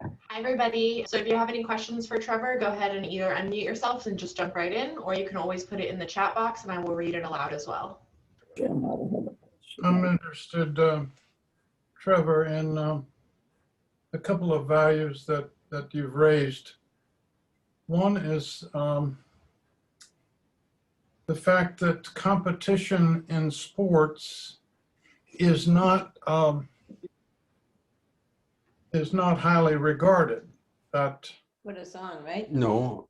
Hi, everybody. So if you have any questions for Trevor, go ahead and either unmute yourself and just jump right in, or you can always put it in the chat box and I will read it aloud as well. I'm interested, Trevor, in a couple of values that you've raised. One is the fact that competition in sports is not highly regarded. That Put us on, right? No,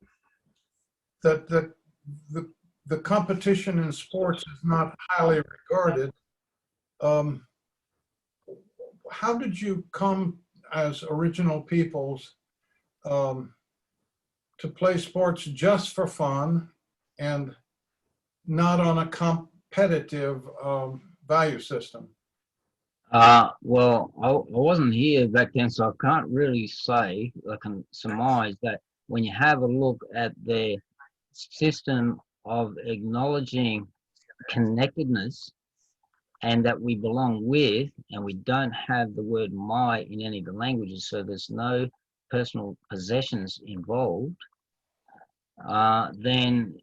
that the competition in sports is not highly regarded. How did you come as original peoples to play sports just for fun and not on a competitive value system? Well, I wasn't here back then, so I can't really say. I can surmise that when you have a look at the system of acknowledging connectedness and that we belong with, and we don't have the word my in any of the languages, so there's no personal possessions involved, then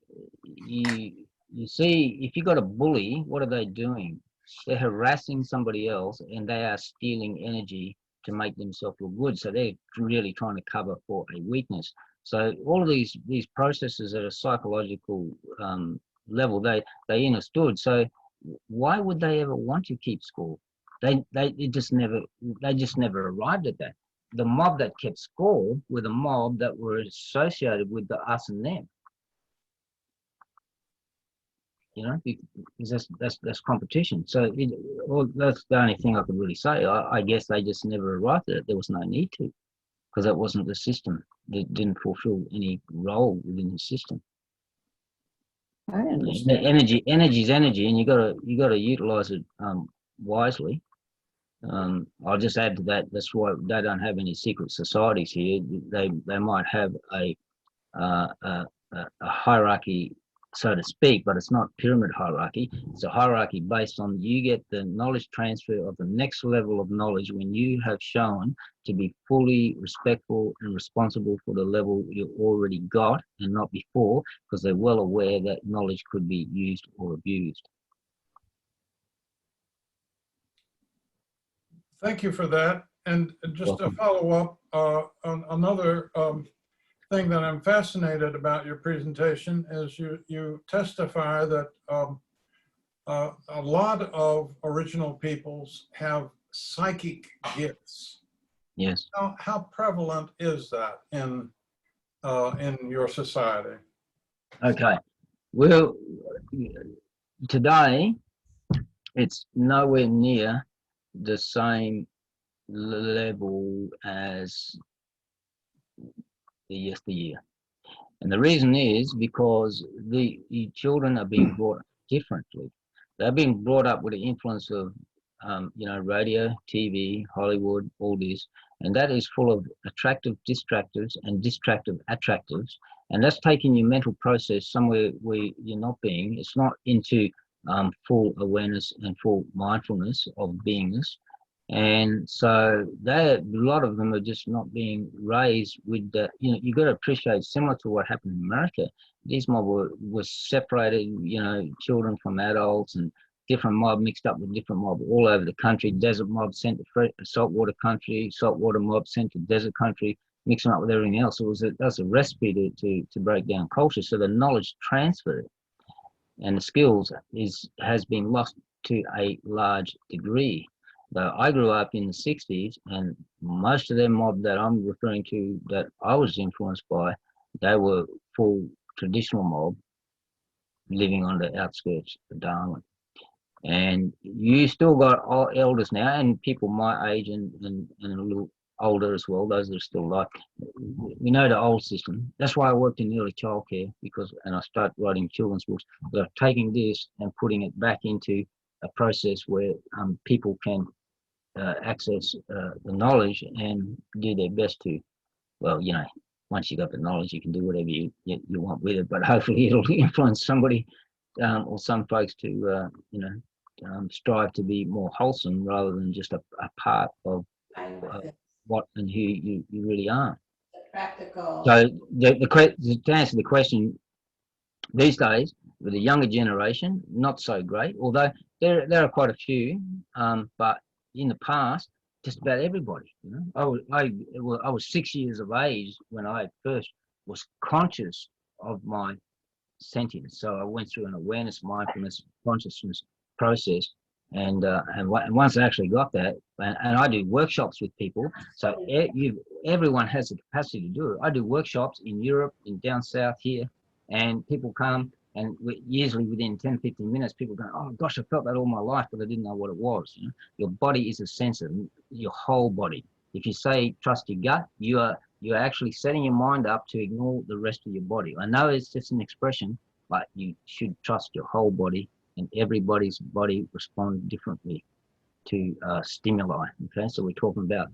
you see, if you got a bully, what are they doing? They're harassing somebody else and they are stealing energy to make themselves look good. So they're really trying to cover for a weakness. So all of these processes at a psychological level, they understood. So why would they ever want to keep score? They just never arrived at that. The mob that kept score were the mob that were associated with the us and them. You know, because that's competition. So well, that's the only thing I could really say. I guess they just never arrived at it. There was no need to, because that wasn't the system. It didn't fulfill any role within the system. I understand. Energy is energy, and you gotta utilize it wisely. I'll just add to that. That's why they don't have any secret societies here. They might have a hierarchy, so to speak, but it's not pyramid hierarchy. It's a hierarchy based on you get the knowledge transfer of the next level of knowledge when you have shown to be fully respectful and responsible for the level you already got and not before, because they're well aware that knowledge could be used or abused. Thank you for that. And just to follow up on another thing that I'm fascinated about your presentation is you testify that a lot of original peoples have psychic gifts. Yes. How prevalent is that in your society? Okay. Well, today it's nowhere near the same level as the yesteryear. And the reason is because the children are being brought up differently. They're being brought up with the influence of, radio, TV, Hollywood, all this, and that is full of attractive distractors and distractive attractives. And that's taking your mental process somewhere where you're not being. It's not into full awareness and full mindfulness of beingness. And so a lot of them are just not being raised with the, you got to appreciate, similar to what happened in America, these mob were separated, children from adults, and different mob mixed up with different mob all over the country. Desert mob sent to saltwater country, saltwater mob sent to desert country, mixing up with everything else. That's a recipe to break down culture. So the knowledge transfer and the skills has been lost to a large degree. But I grew up in the 60s, and most of them mob that I'm referring to that I was influenced by, they were full traditional mob living on the outskirts of Darwin. And you still got all elders now, and people my age and a little older as well, those that are still alive. We know the old system. That's why I worked in early childcare, and I started writing children's books. But I'm taking this and putting it back into a process where people can access the knowledge and do their best to, well, you know, once you got the knowledge, you can do whatever you want with it, but hopefully it'll influence somebody or some folks to, you know, strive to be more wholesome rather than just a part of what and who you really are. Practical. So to answer the question, these days with the younger generation, not so great. Although there are quite a few, but in the past, just about everybody. You know, I was 6 years of age when I first was conscious of my sentience. So I went through an awareness, mindfulness, consciousness process. And once I actually got that, and I do workshops with people, so everyone has the capacity to do it. I do workshops in Europe, in down south here, and people come, and usually within 10, 15 minutes, people go, oh gosh, I felt that all my life, but I didn't know what it was. You know? Your body is a sensor, your whole body. If you say trust your gut, you're actually setting your mind up to ignore the rest of your body. I know it's just an expression, but you should trust your whole body, and everybody's body responds differently to stimuli. Okay, so we're talking about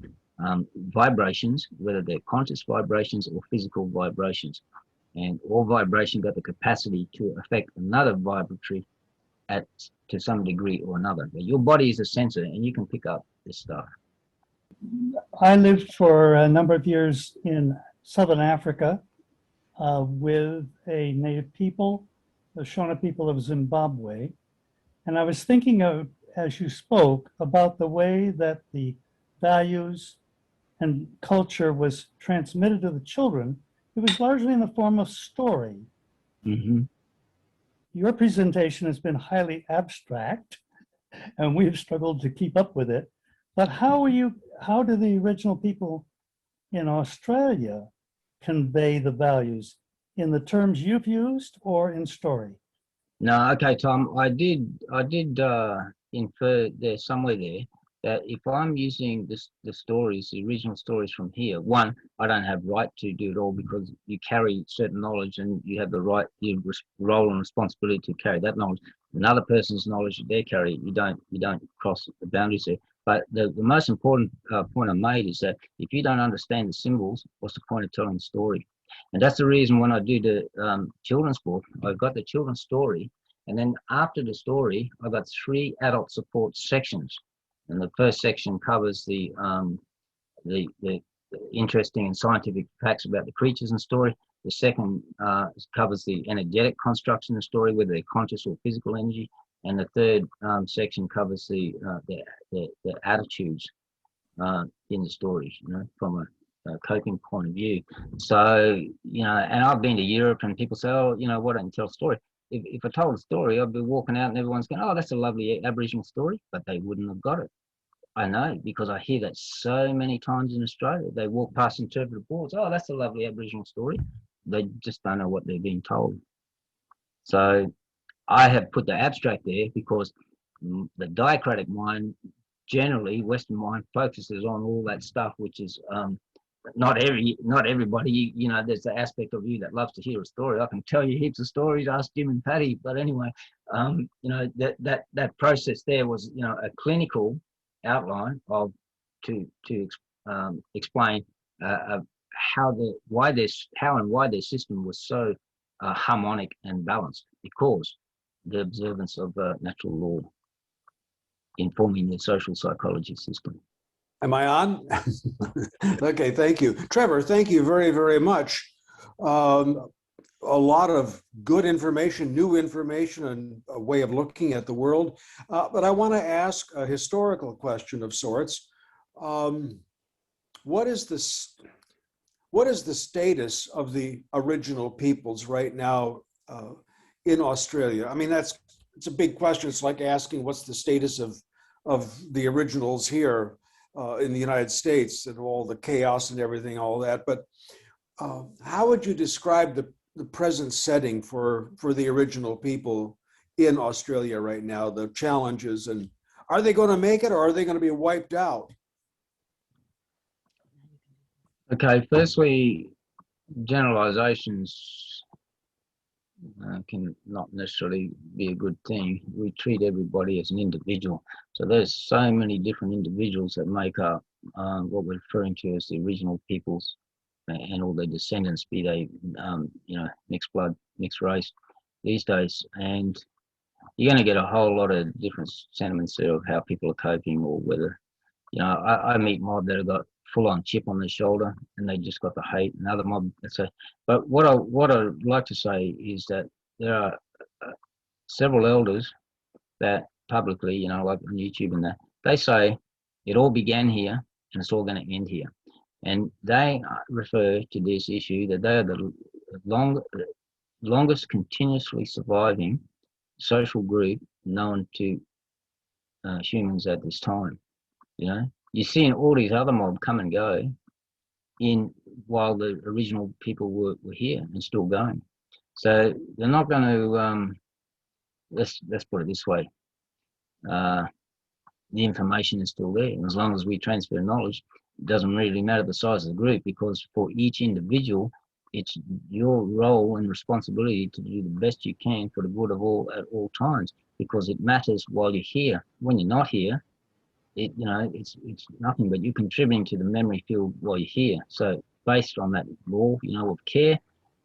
vibrations, whether they're conscious vibrations or physical vibrations, and all vibration got the capacity to affect another vibratory to some degree or another. But your body is a sensor, and you can pick up this stuff. I lived for a number of years in Southern Africa with a native people, the Shona people of Zimbabwe. And I was thinking of, as you spoke, about the way that the values and culture was transmitted to the children. It was largely in the form of story. Mm-hmm. Your presentation has been highly abstract, and we've struggled to keep up with it. But how do the original people in Australia convey the values in the terms you've used or in story? No, okay, Tom. I did infer there somewhere there that if I'm using the stories, the original stories from here, one, I don't have right to do it all because you carry certain knowledge and you have the right, your role and responsibility to carry that knowledge. Another person's knowledge that they carry, you don't cross the boundaries there. But the most important point I made is that if you don't understand the symbols, what's the point of telling the story? And that's the reason when I do the children's book, I've got the children's story, and then after the story, I've got 3 adult support sections. And the first section covers the interesting and scientific facts about the creatures in the story. The second covers the energetic constructs in the story, whether they're conscious or physical energy. And the third section covers the attitudes in the stories, you know, from a coping point of view. So, you know, and I've been to Europe and people say, oh, you know, why don't you tell a story? If I told a story, I'd be walking out and everyone's going, oh, that's a lovely Aboriginal story, but they wouldn't have got it. I know, because I hear that so many times in Australia. They walk past interpretive boards, oh, that's a lovely Aboriginal story. They just don't know what they're being told. So I have put the abstract there because the diacratic mind, generally, Western mind focuses on all that stuff, which is not everybody, you know, there's the aspect of you that loves to hear a story. I can tell you heaps of stories, ask Jim and Patty, but anyway, you know, that process there was, you know, a clinical outline of to explain how and why their system was so harmonic and balanced, because the observance of natural law informing their social psychology system. Am I on? Okay, thank you. Trevor, thank you very, very much. A lot of good information, new information, and a way of looking at the world. But I want to ask a historical question of sorts. What is the status of the original peoples right now in Australia? I mean, it's a big question. It's like asking what's the status of the originals here in the United States and all the chaos and everything, all that. But how would you describe the present setting for the original people in Australia right now, the challenges, and are they going to make it or are they going to be wiped out? Okay, firstly, generalizations can not necessarily be a good thing. We treat everybody as an individual. So there's so many different individuals that make up what we're referring to as the original peoples and all their descendants, be they, you know, mixed blood, mixed race these days. And you're going to get a whole lot of different sentiments there of how people are coping, or whether, you know, I meet mob that have got full-on chip on their shoulder and they just got the hate, and other mob that say. But what I'd like to say is that there are several elders that publicly, you know, like on YouTube and that, they say it all began here and it's all going to end here. And they refer to this issue that they are the longest continuously surviving social group known to humans at this time. You know, you're seeing all these other mob come and go while the original people were here and still going. So they're not going to, let's put it this way, the information is still there. And as long as we transfer knowledge, it doesn't really matter the size of the group, because for each individual, it's your role and responsibility to do the best you can for the good of all at all times, because it matters while you're here. When you're not here, you know, it's nothing but you contributing to the memory field while you're here. So based on that law, you know, of care,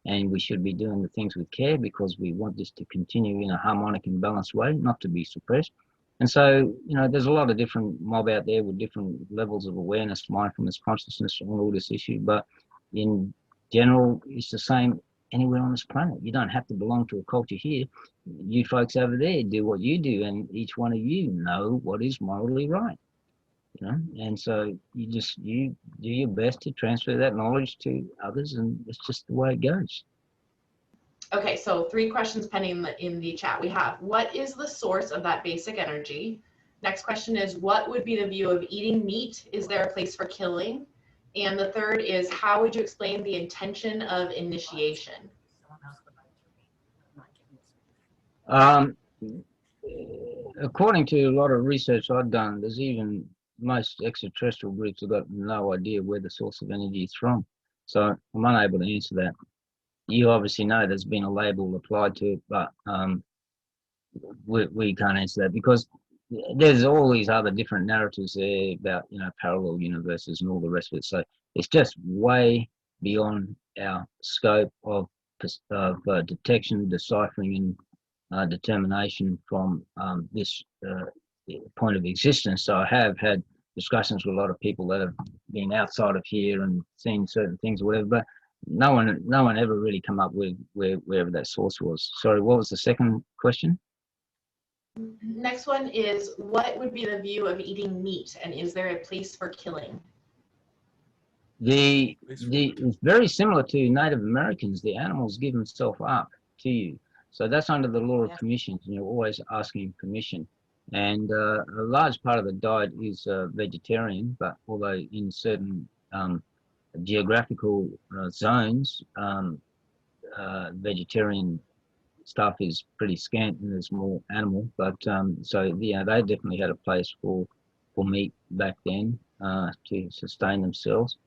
and we should be doing the things with care because we want this to continue in a harmonic and balanced way, not to be suppressed. And so, you know, there's a lot of different mob out there with different levels of awareness, mindfulness, consciousness on all this issue. But in general, it's the same anywhere on this planet. You don't have to belong to a culture here. You folks over there do what you do, and each one of you know what is morally right. You know, and so you do your best to transfer that knowledge to others, and it's just the way it goes. Okay, so 3 questions pending in the chat. We have, what is the source of that basic energy? Next question is, what would be the view of eating meat? Is there a place for killing? And the third is, how would you explain the intention of initiation? According to a lot of research I've done, there's even most extraterrestrial groups have got no idea where the source of energy is from. So I'm unable to answer that. You obviously know there's been a label applied to it, but we can't answer that, because there's all these other different narratives there about, you know, parallel universes and all the rest of it. So it's just way beyond our scope of detection, deciphering, and determination from this point of existence. So I have had discussions with a lot of people that have been outside of here and seen certain things or whatever, but no one ever really come up with wherever that source was. Sorry, what was the second question? Next one is, what would be the view of eating meat, and is there a place for killing? It's very similar to Native Americans. The animals give themselves up to you. So that's under the law of permission. You're always asking permission. And a large part of the diet is vegetarian, but although in certain geographical zones, vegetarian stuff is pretty scant and there's more animal. But so yeah, they definitely had a place for meat back then to sustain themselves.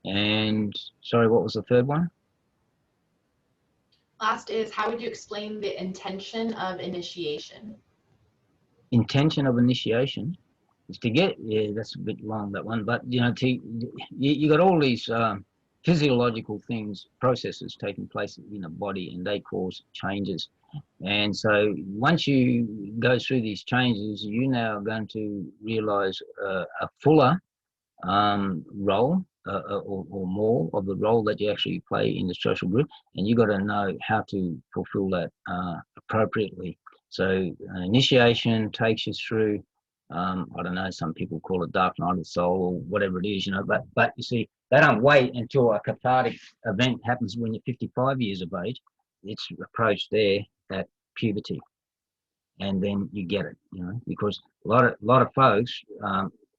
And sorry, what was the third one? Last is, how would you explain the intention of initiation? Intention of initiation is to get, yeah, that's a bit long, that one, but you know, you got all these physiological things, processes taking place in a body, and they cause changes. And so once you go through these changes, you now are going to realize a fuller role or more of the role that you actually play in the social group, and you got to know how to fulfill that appropriately. So initiation takes you through, I don't know, some people call it dark night of the soul or whatever it is, you know, but you see, they don't wait until a cathartic event happens when you're 55 years of age. It's approached there at puberty, and then you get it, you know, because a lot of folks,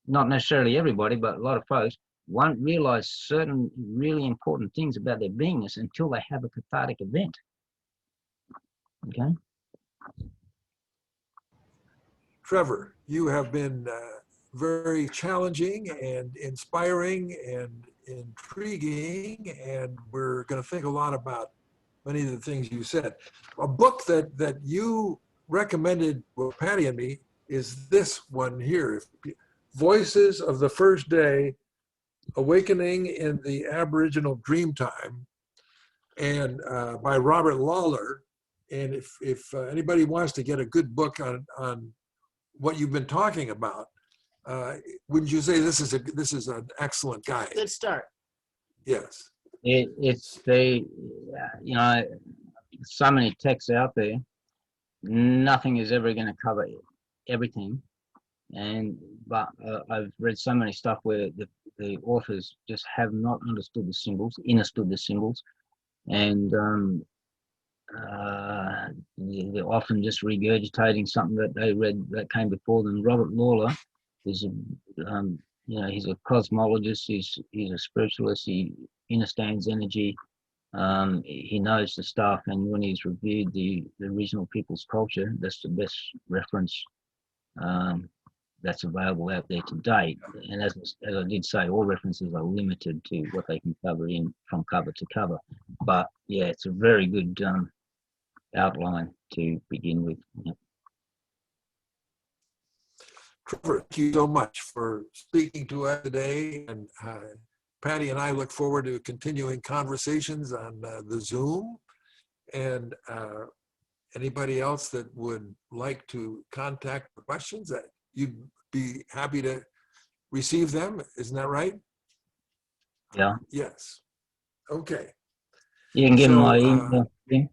not necessarily everybody, but a lot of folks won't realize certain really important things about their beingness until they have a cathartic event. Okay. Trevor, you have been very challenging and inspiring and intriguing, and we're going to think a lot about many of the things you said. A book that you recommended, well, Patty and me, is this one here, Voices of the First Day, Awakening in the Aboriginal Dreamtime, and by Robert Lawler. And if anybody wants to get a good book on what you've been talking about, wouldn't you say this is an excellent guide? Good start. Yes. It's the, you know, so many texts out there. Nothing is ever going to cover everything. But I've read so many stuff where the authors just have not understood the symbols, and they're often just regurgitating something that they read that came before them. Robert Lawler is you know, he's a cosmologist, he's a spiritualist, he understands energy, he knows the stuff, and when he's reviewed the original people's culture, that's the best reference that's available out there to date. And as I did say, all references are limited to what they can cover in from cover to cover. But yeah, it's a very good outline to begin with. Yeah. Trevor, thank you so much for speaking to us today. And Patty and I look forward to continuing conversations on the Zoom. And anybody else that would like to contact questions, that you'd be happy to receive them. Isn't that right? Yeah. Yes. Okay. You can give So, my email. The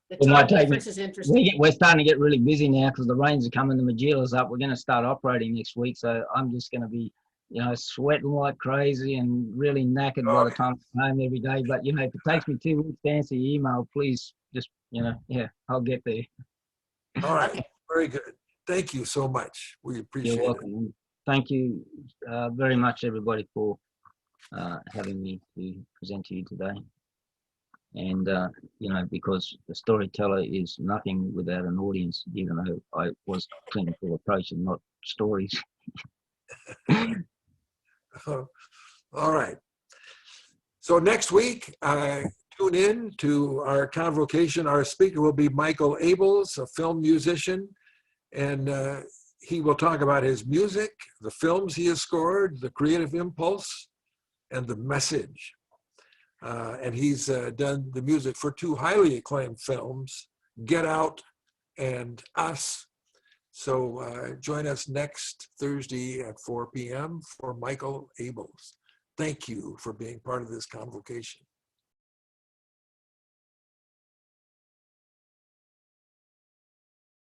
It might time take me- difference is interesting. We're starting to get really busy now because the rains are coming, the Magellan's up. We're going to start operating next week, so I'm just going to be, you know, sweating like crazy and really knackered by the time I'm home every day. But, you know, if it takes me 2 weeks to answer your email, please just, you know, yeah, I'll get there. All right. Okay. Very good. Thank you so much. We appreciate You're welcome. And thank you very much, everybody, for having me to present to you today. And, you know, because the storyteller is nothing without an audience, even though I was clinical approach and not stories. it. All right. So next week, tune in to our convocation. Our speaker will be Michael Abels, a film musician, and he will talk about his music, the films he has scored, the creative impulse, and the message. And he's done the music for 2 highly acclaimed films, Get Out and Us. So join us next Thursday at 4 p.m. for Michael Abels. Thank you for being part of this convocation.